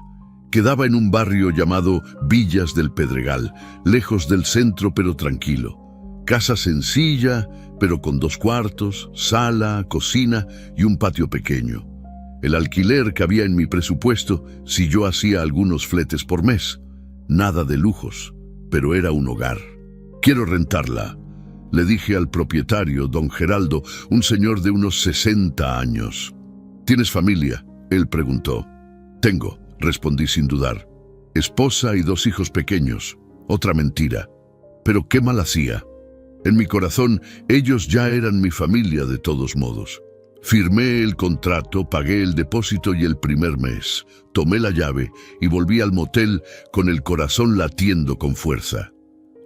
Quedaba en un barrio llamado Villas del Pedregal, lejos del centro pero tranquilo. Casa sencilla, pero con 2 cuartos, sala, cocina y un patio pequeño. El alquiler cabía en mi presupuesto si yo hacía algunos fletes por mes. Nada de lujos, pero era un hogar. Quiero rentarla, le dije al propietario, don Geraldo, un señor de unos 60 años. ¿Tienes familia?, él preguntó. Tengo, respondí sin dudar. Esposa y 2 hijos pequeños. Otra mentira. Pero qué mal hacía. En mi corazón, ellos ya eran mi familia de todos modos. Firmé el contrato, pagué el depósito y el primer mes. Tomé la llave y volví al motel con el corazón latiendo con fuerza.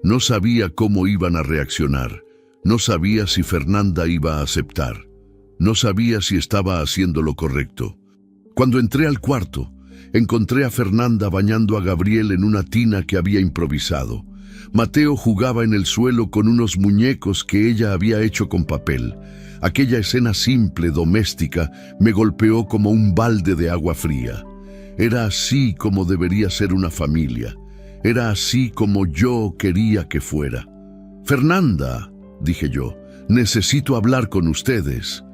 No sabía cómo iban a reaccionar. No sabía si Fernanda iba a aceptar. No sabía si estaba haciendo lo correcto. Cuando entré al cuarto, encontré a Fernanda bañando a Gabriel en una tina que había improvisado. Mateo jugaba en el suelo con unos muñecos que ella había hecho con papel. Aquella escena simple, doméstica, me golpeó como un balde de agua fría. Era así como debería ser una familia. Era así como yo quería que fuera. Fernanda, dije yo, necesito hablar con ustedes.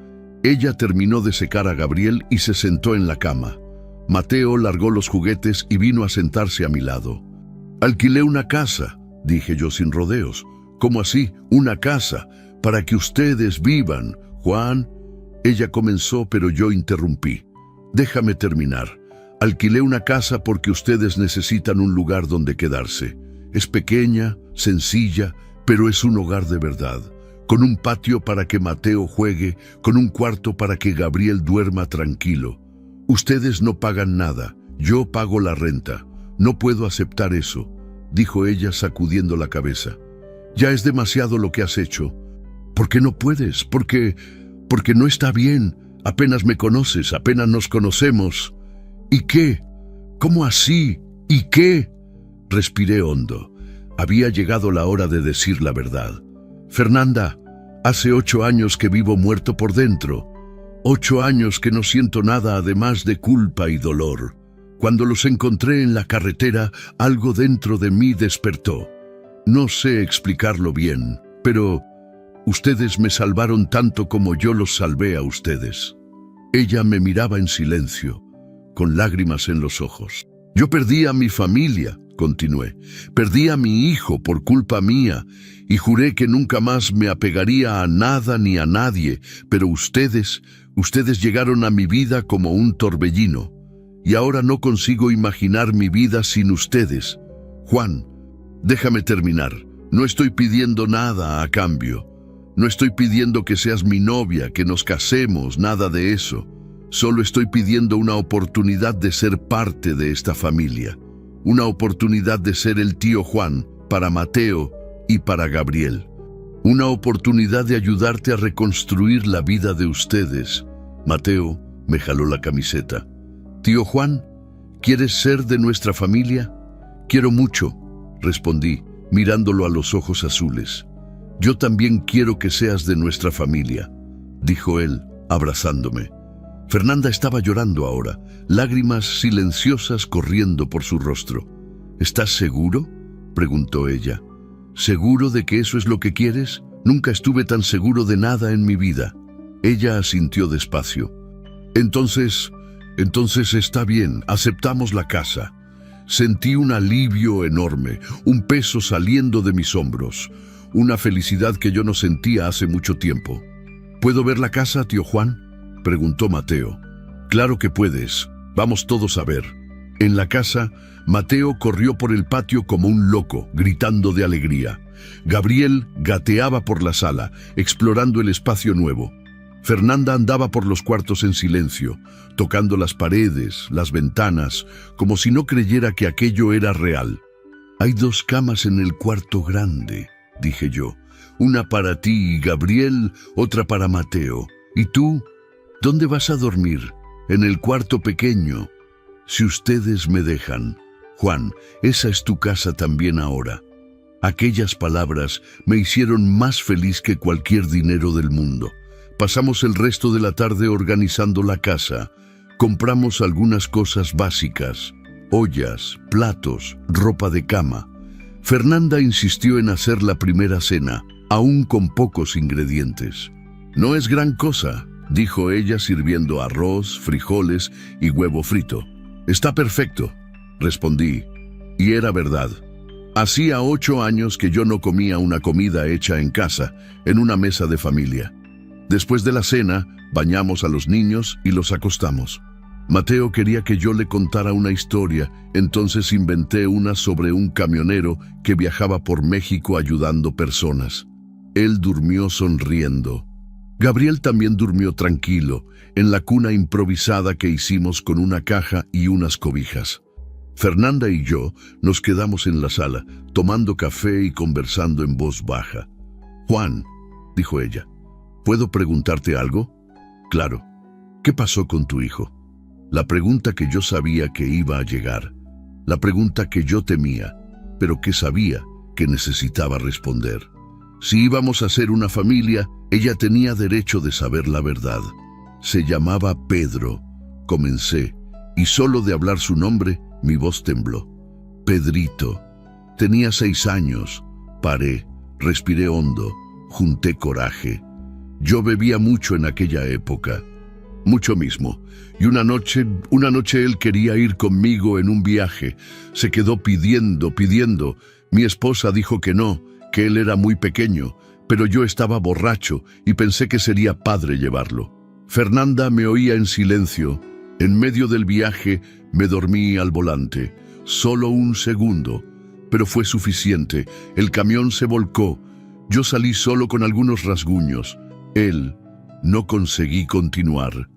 Ella terminó de secar a Gabriel y se sentó en la cama. Mateo largó los juguetes y vino a sentarse a mi lado. Alquilé una casa, dije yo sin rodeos. ¿Cómo así? ¿Una casa? Para que ustedes vivan, Juan. Ella comenzó, pero yo interrumpí. Déjame terminar. Alquilé una casa porque ustedes necesitan un lugar donde quedarse. Es pequeña, sencilla, pero es un hogar de verdad. Con un patio para que Mateo juegue, con un cuarto para que Gabriel duerma tranquilo. Ustedes no pagan nada, yo pago la renta. No puedo aceptar eso, dijo ella sacudiendo la cabeza. Ya es demasiado lo que has hecho. ¿Por qué no puedes? Porque no está bien. Apenas me conoces, apenas nos conocemos. ¿Y qué? ¿Cómo así? ¿Y qué? Respiré hondo. Había llegado la hora de decir la verdad. Fernanda, hace 8 años que vivo muerto por dentro. 8 años que no siento nada además de culpa y dolor. Cuando los encontré en la carretera, algo dentro de mí despertó. No sé explicarlo bien, pero ustedes me salvaron tanto como yo los salvé a ustedes. Ella me miraba en silencio, con lágrimas en los ojos. Yo perdí a mi familia, continué. Perdí a mi hijo por culpa mía y juré que nunca más me apegaría a nada ni a nadie, pero ustedes llegaron a mi vida como un torbellino y ahora no consigo imaginar mi vida sin ustedes. Juan, déjame terminar. No estoy pidiendo nada a cambio. No estoy pidiendo que seas mi novia, que nos casemos, nada de eso. Solo estoy pidiendo una oportunidad de ser parte de esta familia. Una oportunidad de ser el tío Juan para Mateo y para Gabriel. Una oportunidad de ayudarte a reconstruir la vida de ustedes. Mateo me jaló la camiseta. Tío Juan, ¿quieres ser de nuestra familia? Quiero mucho, respondí, mirándolo a los ojos azules. Yo también quiero que seas de nuestra familia, dijo él, abrazándome. Fernanda estaba llorando ahora, lágrimas silenciosas corriendo por su rostro. ¿Estás seguro?, preguntó ella. ¿Seguro de que eso es lo que quieres? Nunca estuve tan seguro de nada en mi vida. Ella asintió despacio. Entonces está bien, aceptamos la casa. Sentí un alivio enorme, un peso saliendo de mis hombros, una felicidad que yo no sentía hace mucho tiempo. ¿Puedo ver la casa, tío Juan?, preguntó Mateo. Claro que puedes, vamos todos a ver. En la casa, Mateo corrió por el patio como un loco, gritando de alegría. Gabriel gateaba por la sala, explorando el espacio nuevo. Fernanda andaba por los cuartos en silencio, tocando las paredes, las ventanas, como si no creyera que aquello era real. Hay 2 camas en el cuarto grande, dije yo. Una para ti y Gabriel, otra para Mateo. ¿Y tú? ¿Dónde vas a dormir? En el cuarto pequeño. Si ustedes me dejan. Juan, esa es tu casa también ahora. Aquellas palabras me hicieron más feliz que cualquier dinero del mundo. Pasamos el resto de la tarde organizando la casa. Compramos algunas cosas básicas, ollas, platos, ropa de cama. Fernanda insistió en hacer la primera cena, aún con pocos ingredientes. No es gran cosa, dijo ella sirviendo arroz, frijoles y huevo frito. Está perfecto, respondí, y era verdad. Hacía 8 años que yo no comía una comida hecha en casa, en una mesa de familia. Después de la cena, bañamos a los niños y los acostamos. Mateo quería que yo le contara una historia, entonces inventé una sobre un camionero que viajaba por México ayudando personas. Él durmió sonriendo. Gabriel también durmió tranquilo, en la cuna improvisada que hicimos con una caja y unas cobijas. Fernanda y yo nos quedamos en la sala, tomando café y conversando en voz baja. Juan, dijo ella, ¿puedo preguntarte algo? Claro. ¿Qué pasó con tu hijo? La pregunta que yo sabía que iba a llegar. La pregunta que yo temía, pero que sabía que necesitaba responder. Si íbamos a ser una familia, ella tenía derecho de saber la verdad. Se llamaba Pedro. Comencé, y solo de hablar su nombre, mi voz tembló. Pedrito. Tenía 6 años. Paré, respiré hondo, junté coraje. Yo bebía mucho en aquella época, mucho mismo, y una noche él quería ir conmigo en un viaje. Se quedó pidiendo. Mi esposa dijo que no, que él era muy pequeño, pero yo estaba borracho y pensé que sería padre llevarlo. Fernanda me oía en silencio. En medio del viaje me dormí al volante, solo 1 segundo, pero fue suficiente. El camión se volcó. Yo salí solo con algunos rasguños. No conseguí continuar.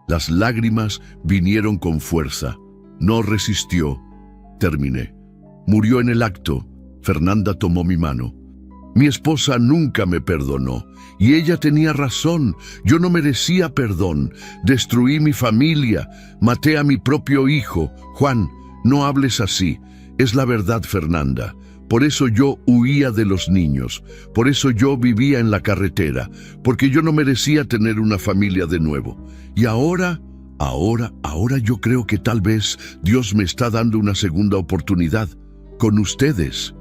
Las lágrimas vinieron con fuerza. No resistió. Terminé. Murió en el acto. Fernanda tomó mi mano. Mi esposa nunca me perdonó. Y ella tenía razón. Yo no merecía perdón. Destruí mi familia. Maté a mi propio hijo. Juan, no hables así. Es la verdad, Fernanda. Por eso yo huía de los niños. Por eso yo vivía en la carretera. Porque yo no merecía tener una familia de nuevo. Y ahora yo creo que tal vez Dios me está dando una segunda oportunidad. Con ustedes.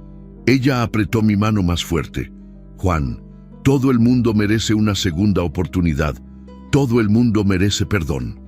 Ella apretó mi mano más fuerte. Juan, todo el mundo merece una segunda oportunidad. Todo el mundo merece perdón.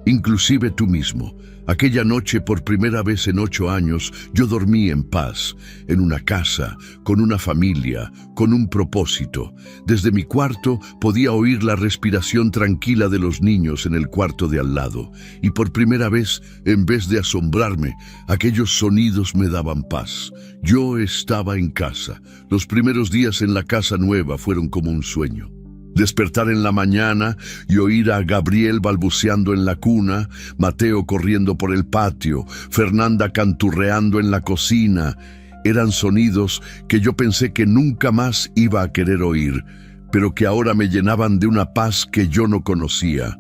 Inclusive tú mismo. Aquella noche, por primera vez en 8 años, yo dormí en paz, en una casa, con una familia, con un propósito. Desde mi cuarto podía oír la respiración tranquila de los niños en el cuarto de al lado. Y por primera vez, en vez de asombrarme, aquellos sonidos me daban paz. Yo estaba en casa. Los primeros días en la casa nueva fueron como un sueño. Despertar en la mañana y oír a Gabriel balbuceando en la cuna, Mateo corriendo por el patio, Fernanda canturreando en la cocina, eran sonidos que yo pensé que nunca más iba a querer oír, pero que ahora me llenaban de una paz que yo no conocía.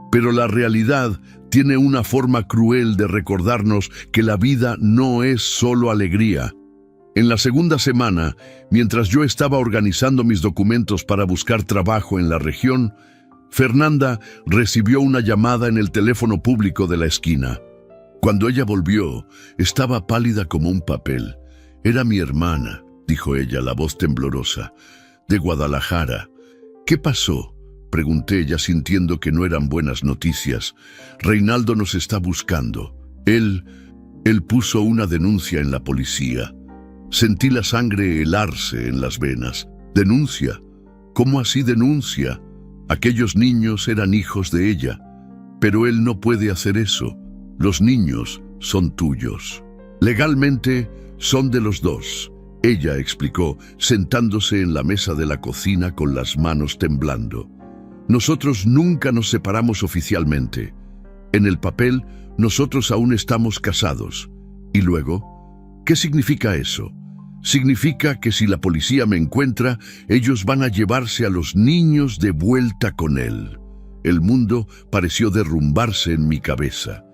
Pero la realidad tiene una forma cruel de recordarnos que la vida no es solo alegría. En la segunda semana, mientras yo estaba organizando mis documentos para buscar trabajo en la región, Fernanda recibió una llamada en el teléfono público de la esquina. Cuando ella volvió, estaba pálida como un papel. Era mi hermana, dijo ella, la voz temblorosa, de Guadalajara. ¿Qué pasó?, pregunté, ya sintiendo que no eran buenas noticias. Reinaldo nos está buscando. Él puso una denuncia en la policía. Sentí la sangre helarse en las venas. ¿Denuncia? ¿Cómo así denuncia? Aquellos niños eran hijos de ella. Pero él no puede hacer eso. Los niños son tuyos. Legalmente son de los dos, ella explicó, sentándose en la mesa de la cocina con las manos temblando. Nosotros nunca nos separamos oficialmente. En el papel, nosotros aún estamos casados. ¿Y luego? ¿Qué significa eso? Significa que si la policía me encuentra, ellos van a llevarse a los niños de vuelta con él. El mundo pareció derrumbarse en mi cabeza.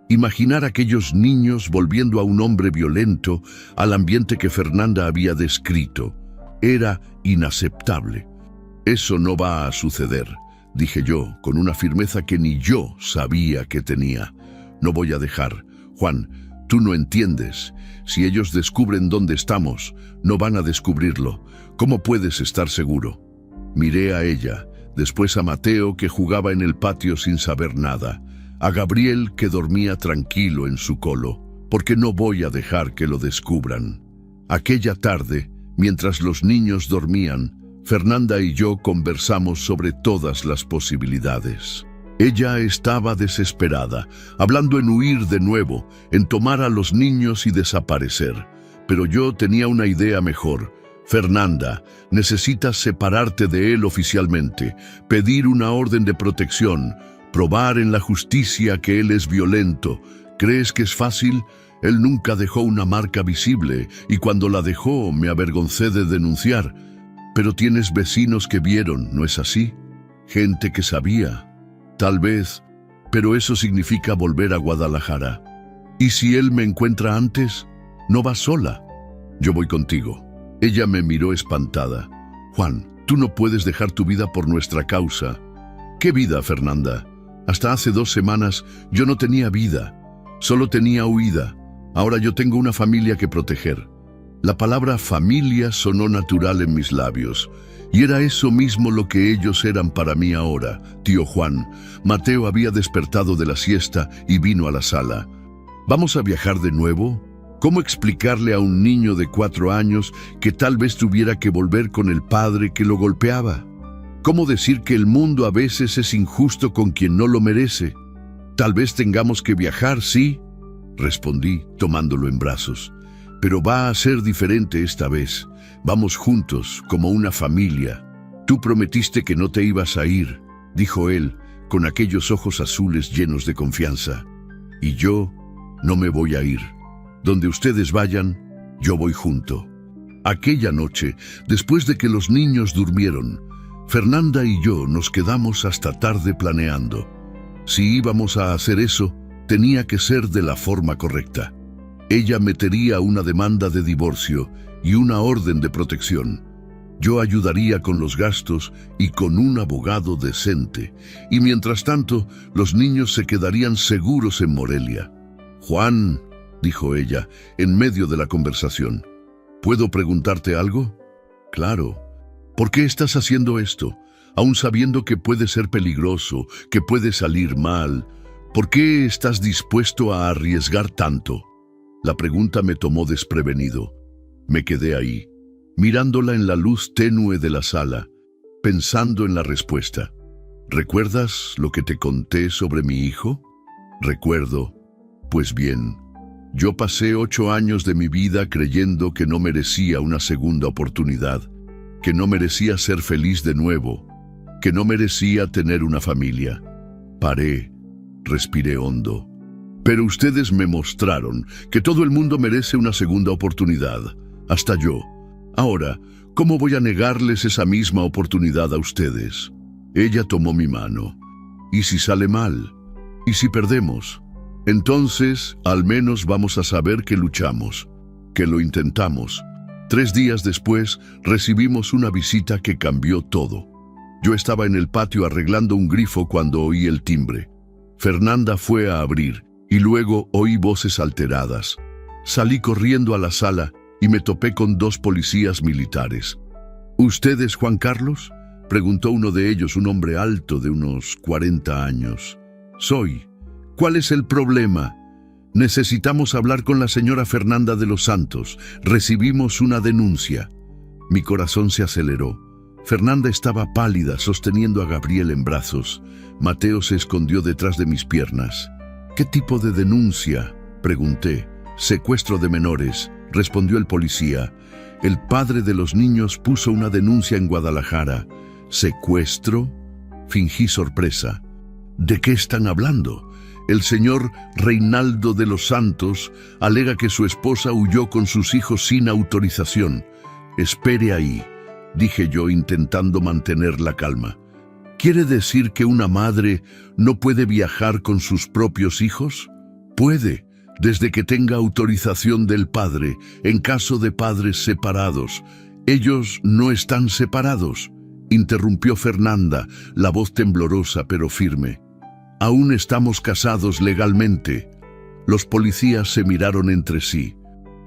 Imaginar a aquellos niños volviendo a un hombre violento, al ambiente que Fernanda había descrito, era inaceptable. Eso no va a suceder, dije yo, con una firmeza que ni yo sabía que tenía. No voy a dejar. Juan, tú no entiendes. Si ellos descubren dónde estamos, no van a descubrirlo. ¿Cómo puedes estar seguro? Miré a ella, después a Mateo, que jugaba en el patio sin saber nada, a Gabriel, que dormía tranquilo en su colo, porque no voy a dejar que lo descubran. Aquella tarde, mientras los niños dormían, Fernanda y yo conversamos sobre todas las posibilidades. Ella estaba desesperada, hablando en huir de nuevo, en tomar a los niños y desaparecer. Pero yo tenía una idea mejor. Fernanda, necesitas separarte de él oficialmente, pedir una orden de protección, probar en la justicia que él es violento. ¿Crees que es fácil? Él nunca dejó una marca visible, y cuando la dejó me avergoncé de denunciar. Pero tienes vecinos que vieron, ¿no es así? Gente que sabía. Tal vez, pero eso significa volver a Guadalajara. ¿Y si él me encuentra antes? No vas sola. Yo voy contigo. Ella me miró espantada. Juan, tú no puedes dejar tu vida por nuestra causa. ¿Qué vida, Fernanda? Hasta hace 2 semanas yo no tenía vida. Solo tenía huida. Ahora yo tengo una familia que proteger. La palabra familia sonó natural en mis labios. Y era eso mismo lo que ellos eran para mí ahora, tío Juan. Mateo había despertado de la siesta y vino a la sala. ¿Vamos a viajar de nuevo? ¿Cómo explicarle a un niño de 4 años que tal vez tuviera que volver con el padre que lo golpeaba? ¿Cómo decir que el mundo a veces es injusto con quien no lo merece? Tal vez tengamos que viajar, sí, respondí, tomándolo en brazos. Pero va a ser diferente esta vez. Vamos juntos, como una familia. Tú prometiste que no te ibas a ir, dijo él, con aquellos ojos azules llenos de confianza. Y yo no me voy a ir. Donde ustedes vayan, yo voy junto. Aquella noche, después de que los niños durmieron, Fernanda y yo nos quedamos hasta tarde planeando. Si íbamos a hacer eso, tenía que ser de la forma correcta. Ella metería una demanda de divorcio y una orden de protección. Yo ayudaría con los gastos y con un abogado decente. Y mientras tanto, los niños se quedarían seguros en Morelia. «Juan», dijo ella, en medio de la conversación, «¿puedo preguntarte algo?» «Claro». «¿Por qué estás haciendo esto? Aún sabiendo que puede ser peligroso, que puede salir mal. ¿Por qué estás dispuesto a arriesgar tanto?» La pregunta me tomó desprevenido. Me quedé ahí, mirándola en la luz tenue de la sala, pensando en la respuesta. «¿Recuerdas lo que te conté sobre mi hijo?» «Recuerdo». «Pues bien, yo pasé 8 años de mi vida creyendo que no merecía una segunda oportunidad, que no merecía ser feliz de nuevo, que no merecía tener una familia. Paré, respiré hondo. Pero ustedes me mostraron que todo el mundo merece una segunda oportunidad, hasta yo. Ahora, ¿cómo voy a negarles esa misma oportunidad a ustedes?» Ella tomó mi mano. «¿Y si sale mal? ¿Y si perdemos? Entonces, al menos vamos a saber que luchamos, que lo intentamos». 3 días después, recibimos una visita que cambió todo. Yo estaba en el patio arreglando un grifo cuando oí el timbre. Fernanda fue a abrir, y luego oí voces alteradas. Salí corriendo a la sala y me topé con 2 policías militares. «¿Usted es Juan Carlos?», preguntó uno de ellos, un hombre alto de unos 40 años. «Soy». «¿Cuál es el problema?» «Necesitamos hablar con la señora Fernanda de los Santos. Recibimos una denuncia». Mi corazón se aceleró. Fernanda estaba pálida, sosteniendo a Gabriel en brazos. Mateo se escondió detrás de mis piernas. «¿Qué tipo de denuncia?», pregunté. «Secuestro de menores», respondió el policía. «El padre de los niños puso una denuncia en Guadalajara». «¿Secuestro?», fingí sorpresa. «¿De qué están hablando?» «El señor Reinaldo de los Santos alega que su esposa huyó con sus hijos sin autorización». «Espere ahí», dije yo, intentando mantener la calma. «¿Quiere decir que una madre no puede viajar con sus propios hijos?» «Puede, desde que tenga autorización del padre, en caso de padres separados». «Ellos no están separados», interrumpió Fernanda, la voz temblorosa pero firme. «Aún estamos casados legalmente». Los policías se miraron entre sí.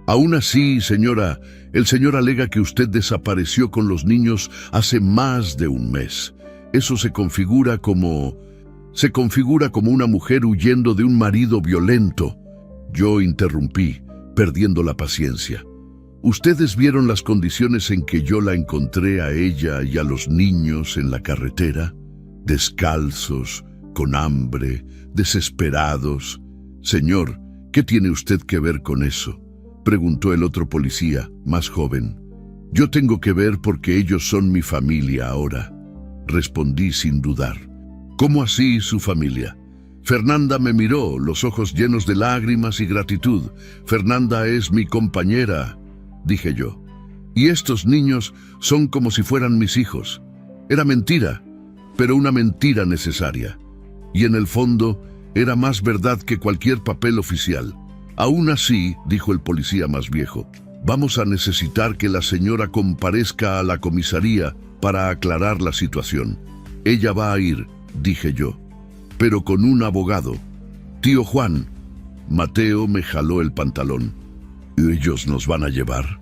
«Aún así, señora, el señor alega que usted desapareció con los niños hace más de un mes. Eso se configura como una mujer huyendo de un marido violento». Yo interrumpí, perdiendo la paciencia. «Ustedes vieron las condiciones en que yo la encontré a ella y a los niños en la carretera, descalzos, con hambre, desesperados». «Señor, ¿qué tiene usted que ver con eso?», preguntó el otro policía, más joven. «Yo tengo que ver porque ellos son mi familia ahora», respondí sin dudar. «¿Cómo así su familia?». Fernanda me miró, los ojos llenos de lágrimas y gratitud. «Fernanda es mi compañera», dije yo. «Y estos niños son como si fueran mis hijos». Era mentira, pero una mentira necesaria. Y en el fondo, era más verdad que cualquier papel oficial. «Aún así», dijo el policía más viejo, «vamos a necesitar que la señora comparezca a la comisaría para aclarar la situación». «Ella va a ir», dije yo, «pero con un abogado». «Tío Juan». Mateo me jaló el pantalón. «¿Ellos nos van a llevar?».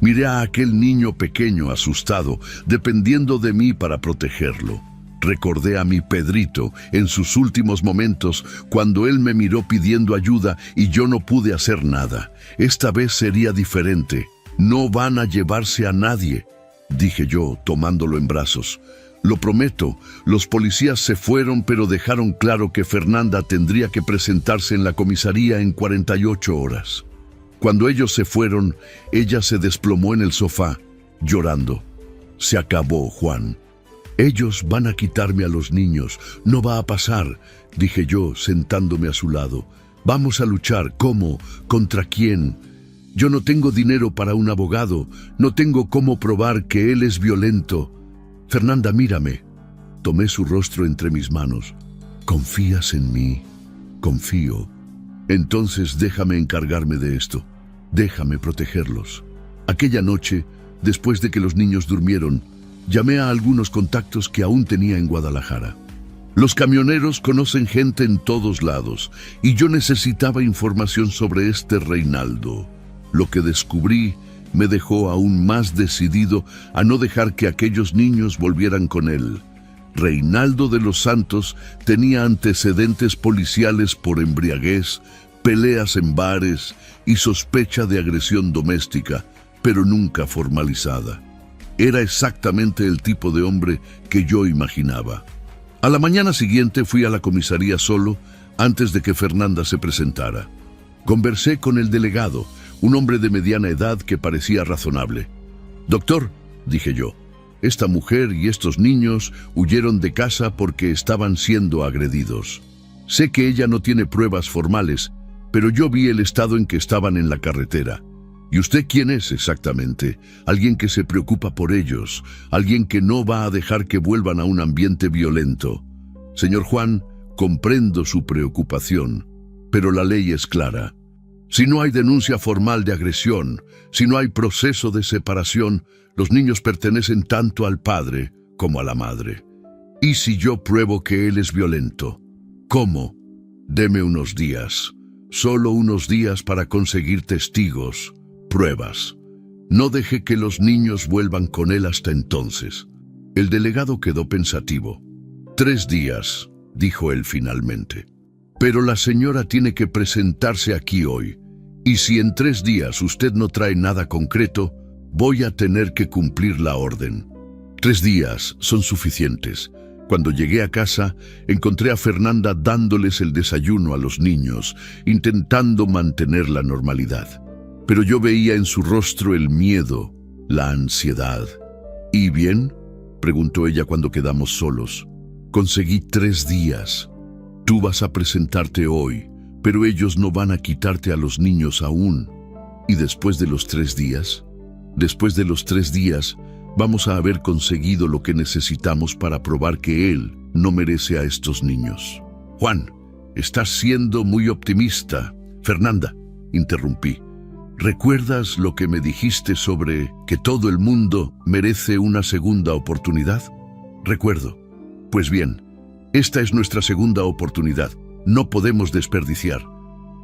Miré a aquel niño pequeño, asustado, dependiendo de mí para protegerlo. Recordé a mi Pedrito en sus últimos momentos, cuando él me miró pidiendo ayuda y yo no pude hacer nada. Esta vez sería diferente. «No van a llevarse a nadie», dije yo, tomándolo en brazos. «Lo prometo». Los policías se fueron, pero dejaron claro que Fernanda tendría que presentarse en la comisaría en 48 horas. Cuando ellos se fueron, ella se desplomó en el sofá, llorando. «Se acabó, Juan. Ellos van a quitarme a los niños. No va a pasar», dije yo, sentándome a su lado. «Vamos a luchar. ¿Cómo? ¿Contra quién? Yo no tengo dinero para un abogado. No tengo cómo probar que él es violento». «Fernanda, mírame». Tomé su rostro entre mis manos. «¿Confías en mí?». «Confío». Entonces déjame encargarme de esto. Déjame protegerlos. Aquella noche, después de que los niños durmieron, llamé a algunos contactos que aún tenía en Guadalajara. Los camioneros conocen gente en todos lados y yo necesitaba información sobre este Reinaldo. Lo que descubrí me dejó aún más decidido a no dejar que aquellos niños volvieran con él. Reinaldo de los Santos tenía antecedentes policiales por embriaguez, peleas en bares y sospecha de agresión doméstica, pero nunca formalizada. Era exactamente el tipo de hombre que yo imaginaba. A la mañana siguiente fui a la comisaría solo antes de que Fernanda se presentara. Conversé con el delegado, un hombre de mediana edad que parecía razonable. «Doctor», dije yo, «esta mujer y estos niños huyeron de casa porque estaban siendo agredidos. Sé que ella no tiene pruebas formales, pero yo vi el estado en que estaban en la carretera. ¿Y usted quién es exactamente? Alguien que se preocupa por ellos, alguien que no va a dejar que vuelvan a un ambiente violento. Señor Juan, comprendo su preocupación, pero la ley es clara. Si no hay denuncia formal de agresión, si no hay proceso de separación, los niños pertenecen tanto al padre como a la madre. ¿Y si yo pruebo que él es violento? ¿Cómo? Deme unos días, solo unos días para conseguir testigos, pruebas. No deje que los niños vuelvan con él hasta entonces». El delegado quedó pensativo. 3 días, dijo él finalmente. «Pero la señora tiene que presentarse aquí hoy. Y si en 3 días usted no trae nada concreto, voy a tener que cumplir la orden». 3 días son suficientes. Cuando llegué a casa, encontré a Fernanda dándoles el desayuno a los niños, intentando mantener la normalidad. Pero yo veía en su rostro el miedo, la ansiedad. «¿Y bien?», preguntó ella cuando quedamos solos. «Conseguí 3 días. Tú vas a presentarte hoy, pero ellos no van a quitarte a los niños aún. ¿Y después de los 3 días? Después de los 3 días, vamos a haber conseguido lo que necesitamos para probar que él no merece a estos niños». «Juan, estás siendo muy optimista». «Fernanda», interrumpí, ¿recuerdas lo que me dijiste sobre que todo el mundo merece una segunda oportunidad?» «Recuerdo». «Pues bien, esta es nuestra segunda oportunidad. No podemos desperdiciar».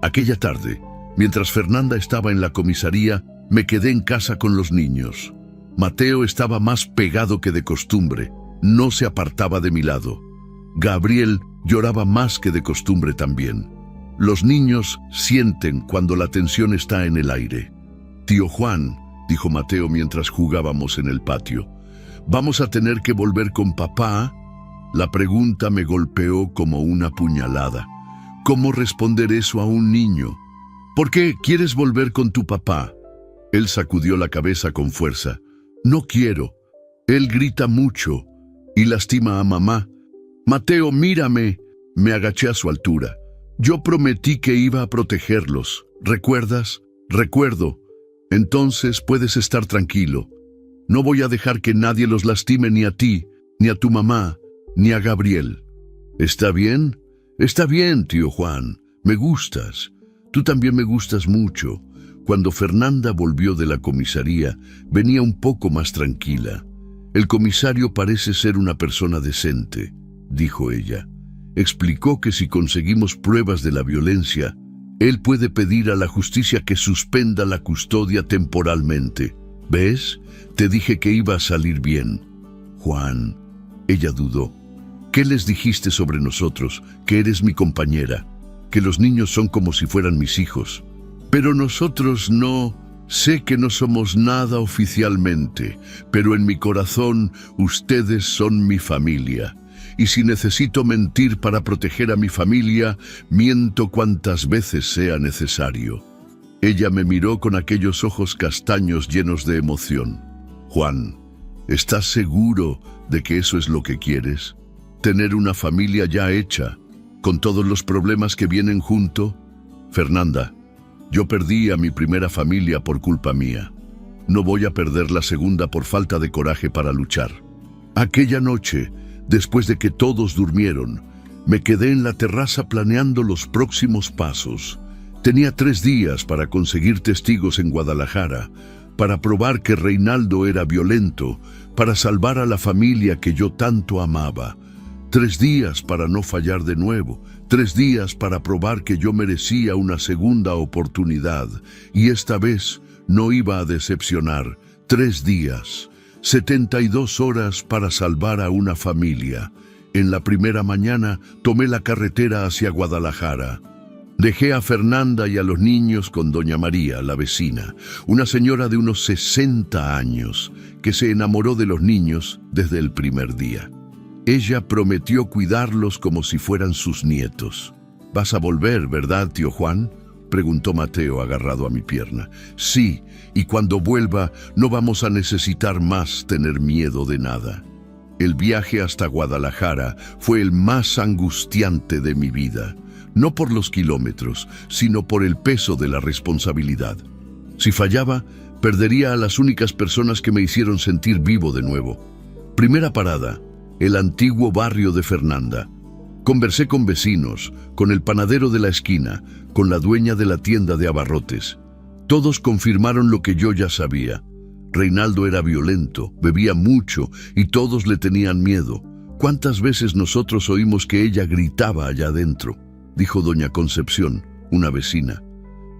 Aquella tarde, mientras Fernanda estaba en la comisaría, me quedé en casa con los niños. Mateo estaba más pegado que de costumbre. No se apartaba de mi lado. Gabriel lloraba más que de costumbre también. Los niños sienten cuando la tensión está en el aire. «Tío Juan», dijo Mateo mientras jugábamos en el patio, «¿vamos a tener que volver con papá?» La pregunta me golpeó como una puñalada. ¿Cómo responder eso a un niño? «¿Por qué quieres volver con tu papá?» Él sacudió la cabeza con fuerza. «No quiero. Él grita mucho y lastima a mamá». «Mateo, mírame». Me agaché a su altura. «Yo prometí que iba a protegerlos. ¿Recuerdas?» «Recuerdo. Entonces puedes estar tranquilo. No voy a dejar que nadie los lastime, ni a ti, ni a tu mamá, ni a Gabriel». «¿Está bien? Está bien, tío Juan. Me gustas. Tú también me gustas mucho». Cuando Fernanda volvió de la comisaría, venía un poco más tranquila. «El comisario parece ser una persona decente», dijo ella. Explicó que si conseguimos pruebas de la violencia, él puede pedir a la justicia que suspenda la custodia temporalmente. ¿Ves? Te dije que iba a salir bien». «Juan», ella dudó, «¿qué les dijiste sobre nosotros? Que eres mi compañera, que los niños son como si fueran mis hijos». «Pero nosotros no. Sé que no somos nada oficialmente, pero en mi corazón ustedes son mi familia. Y si necesito mentir para proteger a mi familia, miento cuantas veces sea necesario». Ella me miró con aquellos ojos castaños llenos de emoción. «Juan, ¿estás seguro de que eso es lo que quieres? ¿Tener una familia ya hecha, con todos los problemas que vienen junto?» «Fernanda, yo perdí a mi primera familia por culpa mía. No voy a perder la segunda por falta de coraje para luchar». Aquella noche, después de que todos durmieron, me quedé en la terraza planeando los próximos pasos. Tenía 3 días para conseguir testigos en Guadalajara, para probar que Reinaldo era violento, para salvar a la familia que yo tanto amaba. 3 días para no fallar de nuevo, 3 días para probar que yo merecía una segunda oportunidad, y esta vez no iba a decepcionar. 3 días, 72 horas para salvar a una familia. En la primera mañana tomé la carretera hacia Guadalajara. Dejé a Fernanda y a los niños con doña María, la vecina, una señora de unos 60 años, que se enamoró de los niños desde el primer día. Ella prometió cuidarlos como si fueran sus nietos. «¿Vas a volver, verdad, tío Juan?», preguntó Mateo agarrado a mi pierna. «Sí, y cuando vuelva no vamos a necesitar más tener miedo de nada». El viaje hasta Guadalajara fue el más angustiante de mi vida. No por los kilómetros, sino por el peso de la responsabilidad. Si fallaba, perdería a las únicas personas que me hicieron sentir vivo de nuevo. Primera parada, el antiguo barrio de Fernanda. Conversé con vecinos, con el panadero de la esquina, con la dueña de la tienda de abarrotes. Todos confirmaron lo que yo ya sabía. Reinaldo era violento, bebía mucho y todos le tenían miedo. ¿Cuántas veces nosotros oímos que ella gritaba allá adentro?, dijo doña Concepción, una vecina.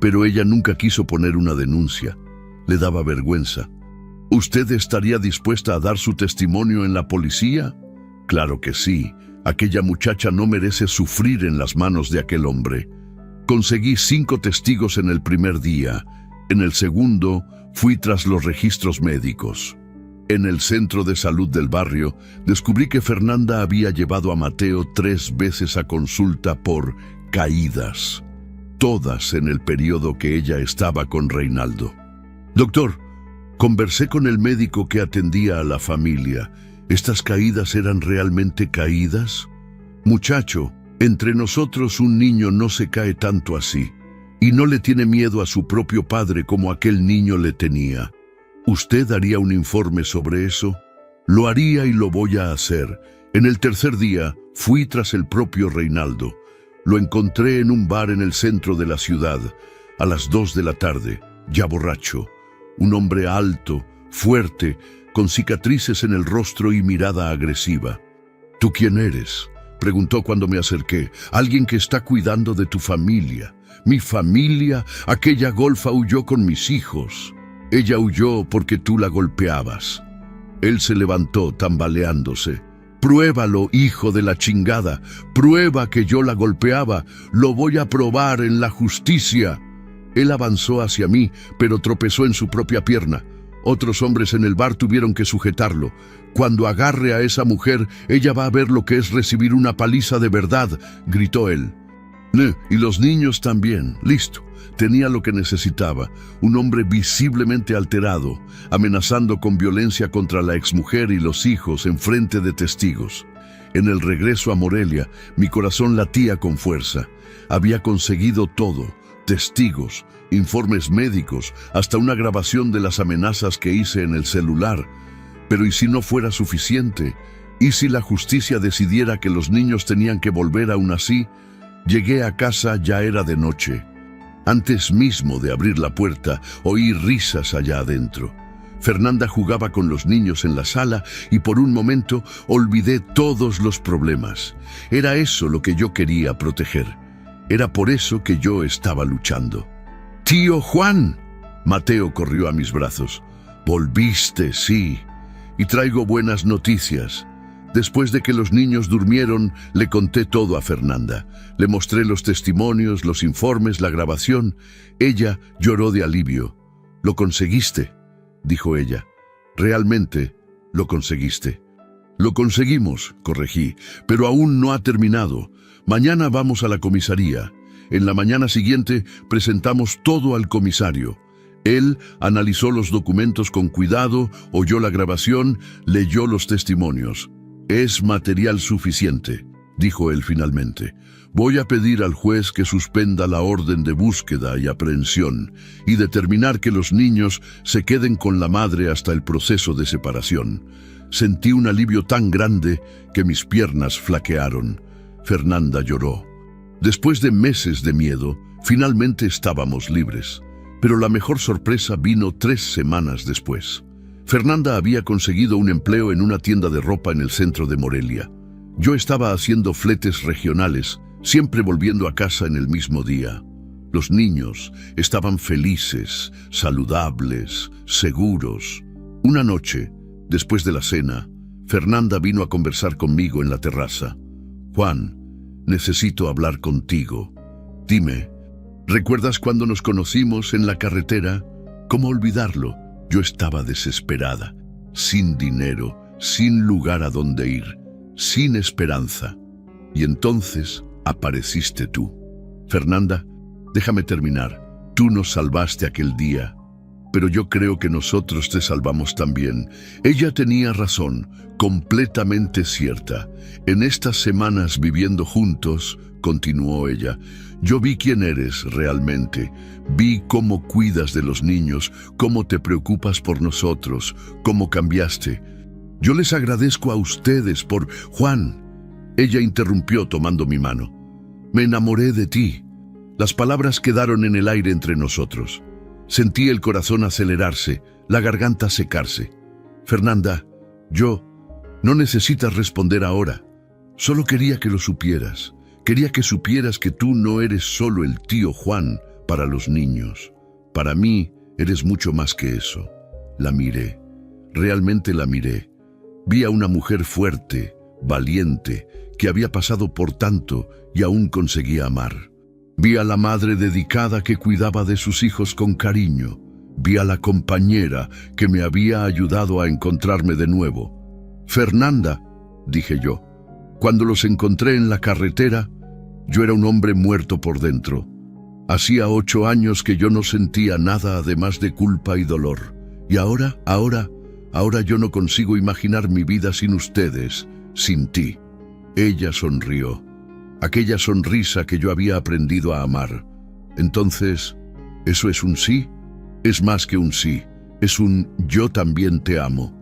Pero ella nunca quiso poner una denuncia. Le daba vergüenza. ¿Usted estaría dispuesta a dar su testimonio en la policía? Claro que sí. Aquella muchacha no merece sufrir en las manos de aquel hombre. Conseguí 5 testigos en el primer día. En el segundo, fui tras los registros médicos. En el centro de salud del barrio, descubrí que Fernanda había llevado a Mateo 3 veces a consulta por caídas, todas en el periodo que ella estaba con Reinaldo. «Doctor, conversé con el médico que atendía a la familia. ¿Estas caídas eran realmente caídas? Muchacho, entre nosotros un niño no se cae tanto así, y no le tiene miedo a su propio padre como aquel niño le tenía. ¿Usted haría un informe sobre eso?». «Lo haría y lo voy a hacer. En el tercer día fui tras el propio Reinaldo. Lo encontré en un bar en el centro de la ciudad, a las 2 de la tarde, ya borracho. Un hombre alto, fuerte, con cicatrices en el rostro y mirada agresiva. «¿Tú quién eres?», preguntó cuando me acerqué. «Alguien que está cuidando de tu familia». «¿Mi familia? Aquella golfa huyó con mis hijos». «Ella huyó porque tú la golpeabas». Él se levantó tambaleándose. «Pruébalo, hijo de la chingada. Prueba que yo la golpeaba. Lo voy a probar en la justicia». Él avanzó hacia mí, pero tropezó en su propia pierna. Otros hombres en el bar tuvieron que sujetarlo. «Cuando agarre a esa mujer, ella va a ver lo que es recibir una paliza de verdad», gritó él. «Y los niños también. Listo». Tenía lo que necesitaba, un hombre visiblemente alterado, amenazando con violencia contra la exmujer y los hijos en frente de testigos. En el regreso a Morelia, mi corazón latía con fuerza. Había conseguido todo: testigos, informes médicos, hasta una grabación de las amenazas que hice en el celular. Pero ¿y si no fuera suficiente? ¿Y si la justicia decidiera que los niños tenían que volver aún así? Llegué a casa, ya era de noche. Antes mismo de abrir la puerta, oí risas allá adentro. Fernanda jugaba con los niños en la sala y por un momento olvidé todos los problemas. Era eso lo que yo quería proteger. Era por eso que yo estaba luchando. «¡Tío Juan!», Mateo corrió a mis brazos. «Volviste, sí. Y traigo buenas noticias». Después de que los niños durmieron, le conté todo a Fernanda. Le mostré los testimonios, los informes, la grabación. Ella lloró de alivio. «Lo conseguiste», dijo ella. «Realmente lo conseguiste». «Lo conseguimos», corregí, «pero aún no ha terminado. Mañana vamos a la comisaría. En la mañana siguiente presentamos todo al comisario. Él analizó los documentos con cuidado, oyó la grabación, leyó los testimonios. «Es material suficiente», dijo él finalmente. «Voy a pedir al juez que suspenda la orden de búsqueda y aprehensión y determinar que los niños se queden con la madre hasta el proceso de separación». Sentí un alivio tan grande que mis piernas flaquearon. Fernanda lloró. Después de meses de miedo, Finalmente estábamos libres. Pero la mejor sorpresa vino 3 semanas después. Fernanda había conseguido un empleo en una tienda de ropa en el centro de Morelia. Yo estaba haciendo fletes regionales, siempre volviendo a casa en el mismo día. Los niños estaban felices, saludables, seguros. Una noche, después de la cena, Fernanda vino a conversar conmigo en la terraza. «Juan, necesito hablar contigo. Dime, ¿recuerdas cuando nos conocimos en la carretera? ¿Cómo olvidarlo? Yo estaba desesperada, sin dinero, sin lugar a donde ir, sin esperanza. Y entonces apareciste tú. Fernanda, déjame terminar. Tú nos salvaste aquel día, pero yo creo que nosotros te salvamos también. Ella tenía razón, completamente cierta. En estas semanas viviendo juntos, continuó ella, yo vi quién eres realmente. Vi cómo cuidas de los niños, cómo te preocupas por nosotros, cómo cambiaste. Yo les agradezco a ustedes por... Juan, ella interrumpió tomando mi mano. Me enamoré de ti. Las palabras quedaron en el aire entre nosotros. Sentí el corazón acelerarse, la garganta secarse. Fernanda, no necesitas responder ahora. Solo quería que lo supieras. Quería que supieras que tú no eres solo el tío Juan para los niños. Para mí, eres mucho más que eso. La miré. Realmente la miré. Vi a una mujer fuerte, valiente, que había pasado por tanto y aún conseguía amar. Vi a la madre dedicada que cuidaba de sus hijos con cariño. Vi a la compañera que me había ayudado a encontrarme de nuevo. Fernanda, dije yo, cuando los encontré en la carretera, yo era un hombre muerto por dentro. Hacía 8 años que yo no sentía nada además de culpa y dolor. Y ahora yo no consigo imaginar mi vida sin ustedes, sin ti. Ella sonrió. Aquella sonrisa que yo había aprendido a amar. Entonces, ¿eso es un sí? Es más que un sí, es un yo también te amo.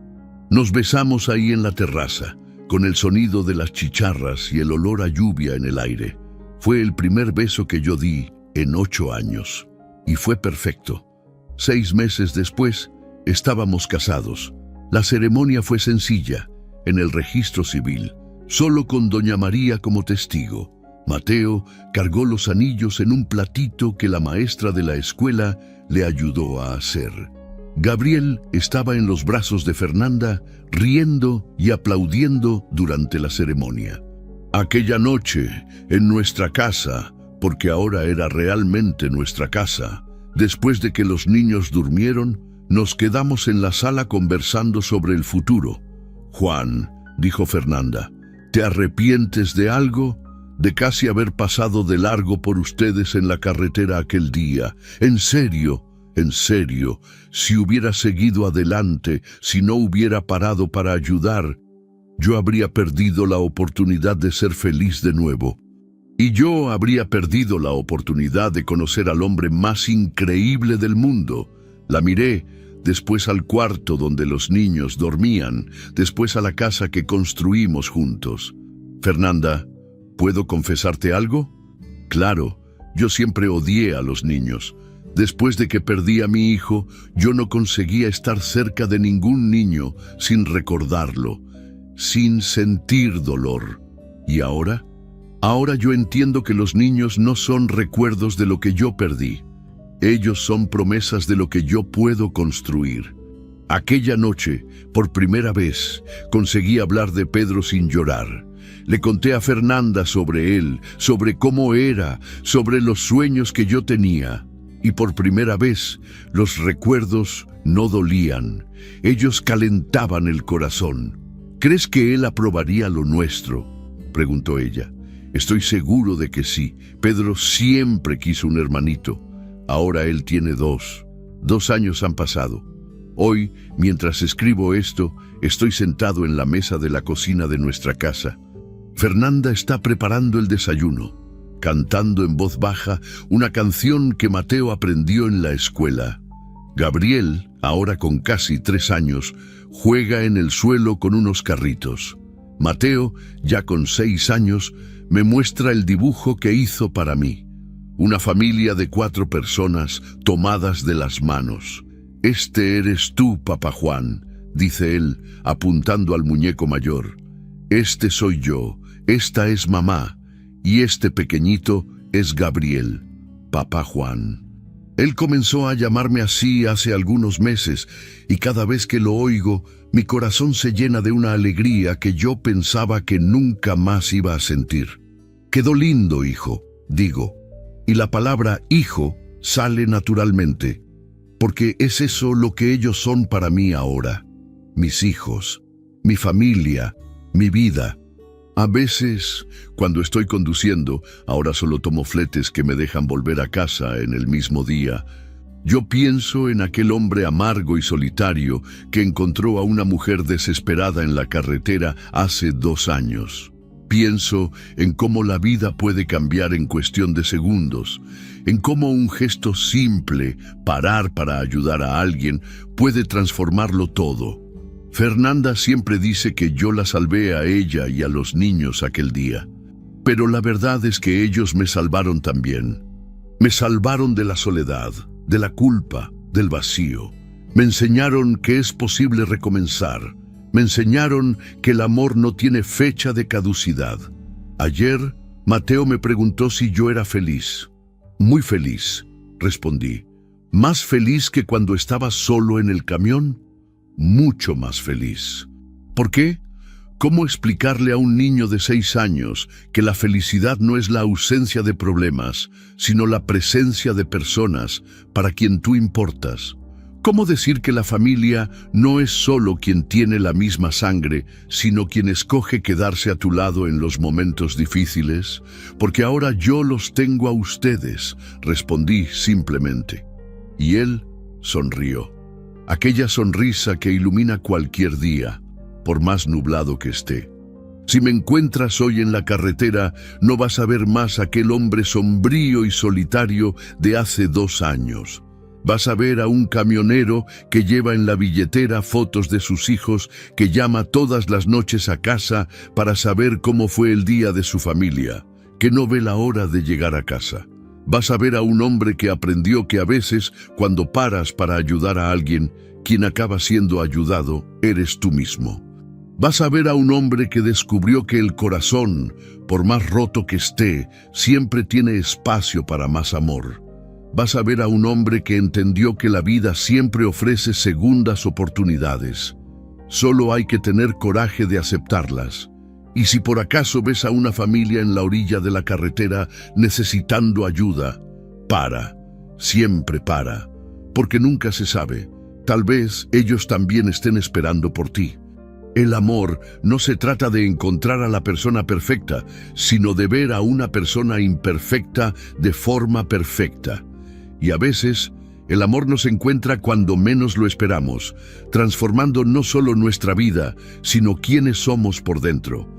Nos besamos ahí en la terraza, con el sonido de las chicharras y el olor a lluvia en el aire. Fue el primer beso que yo di en 8 años. Y fue perfecto. 6 meses después, estábamos casados. La ceremonia fue sencilla, en el registro civil, solo con doña María como testigo. Mateo cargó los anillos en un platito que la maestra de la escuela le ayudó a hacer. Gabriel estaba en los brazos de Fernanda, riendo y aplaudiendo durante la ceremonia. Aquella noche, en nuestra casa, porque ahora era realmente nuestra casa, después de que los niños durmieron, nos quedamos en la sala conversando sobre el futuro. Juan, dijo Fernanda, ¿te arrepientes de algo? De casi haber pasado de largo por ustedes en la carretera aquel día. En serio, si hubiera seguido adelante, si no hubiera parado para ayudar, yo habría perdido la oportunidad de ser feliz de nuevo. Y yo habría perdido la oportunidad de conocer al hombre más increíble del mundo. La miré, después al cuarto donde los niños dormían, después a la casa que construimos juntos. Fernanda, ¿puedo confesarte algo? Claro, yo siempre odié a los niños. Después de que perdí a mi hijo, yo no conseguía estar cerca de ningún niño sin recordarlo, sin sentir dolor. ¿Y ahora? Ahora yo entiendo que los niños no son recuerdos de lo que yo perdí. Ellos son promesas de lo que yo puedo construir. Aquella noche, por primera vez, conseguí hablar de Pedro sin llorar. Le conté a Fernanda sobre él, sobre cómo era, sobre los sueños que yo tenía. Y por primera vez, los recuerdos no dolían. Ellos calentaban el corazón. ¿Crees que él aprobaría lo nuestro?, preguntó ella. Estoy seguro de que sí. Pedro siempre quiso un hermanito. Ahora él tiene 2. 2 años han pasado. Hoy, mientras escribo esto, estoy sentado en la mesa de la cocina de nuestra casa. Fernanda está preparando el desayuno, cantando en voz baja una canción que Mateo aprendió en la escuela. Gabriel, ahora con casi 3 años, juega en el suelo con unos carritos. Mateo, ya con 6 años, me muestra el dibujo que hizo para mí. una familia de 4 personas tomadas de las manos. «Este eres tú, Papá Juan», dice él, apuntando al muñeco mayor. «Este soy yo, esta es mamá, y este pequeñito es Gabriel, Papá Juan». Él comenzó a llamarme así hace algunos meses, y cada vez que lo oigo, mi corazón se llena de una alegría que yo pensaba que nunca más iba a sentir. «Quedó lindo, hijo», digo, y la palabra hijo sale naturalmente, porque es eso lo que ellos son para mí ahora. Mis hijos, mi familia, mi vida. A veces, cuando estoy conduciendo, ahora solo tomo fletes que me dejan volver a casa en el mismo día, yo pienso en aquel hombre amargo y solitario que encontró a una mujer desesperada en la carretera hace 2 años. Pienso en cómo la vida puede cambiar en cuestión de segundos, en cómo un gesto simple, parar para ayudar a alguien, puede transformarlo todo. Fernanda siempre dice que yo la salvé a ella y a los niños aquel día. Pero la verdad es que ellos me salvaron también. Me salvaron de la soledad, de la culpa, del vacío. Me enseñaron que es posible recomenzar. Me enseñaron que el amor no tiene fecha de caducidad. Ayer, Mateo me preguntó si yo era feliz. «Muy feliz», respondí. «Más feliz que cuando estaba solo en el camión. Mucho más feliz». ¿Por qué? ¿Cómo explicarle a un niño de 6 años que la felicidad no es la ausencia de problemas, sino la presencia de personas para quien tú importas? ¿Cómo decir que la familia no es solo quien tiene la misma sangre, sino quien escoge quedarse a tu lado en los momentos difíciles? Porque ahora yo los tengo a ustedes, respondí simplemente. Y él sonrió. Aquella sonrisa que ilumina cualquier día, por más nublado que esté. Si me encuentras hoy en la carretera, no vas a ver más aquel hombre sombrío y solitario de hace 2 años. Vas a ver a un camionero que lleva en la billetera fotos de sus hijos, que llama todas las noches a casa para saber cómo fue el día de su familia, que no ve la hora de llegar a casa. Vas a ver a un hombre que aprendió que a veces, cuando paras para ayudar a alguien, quien acaba siendo ayudado eres tú mismo. Vas a ver a un hombre que descubrió que el corazón, por más roto que esté, siempre tiene espacio para más amor. Vas a ver a un hombre que entendió que la vida siempre ofrece segundas oportunidades. Solo hay que tener coraje de aceptarlas. Y si por acaso ves a una familia en la orilla de la carretera necesitando ayuda, para, siempre para, porque nunca se sabe. Tal vez ellos también estén esperando por ti. El amor no se trata de encontrar a la persona perfecta, sino de ver a una persona imperfecta de forma perfecta. Y a veces, el amor nos encuentra cuando menos lo esperamos, transformando no solo nuestra vida, sino quienes somos por dentro.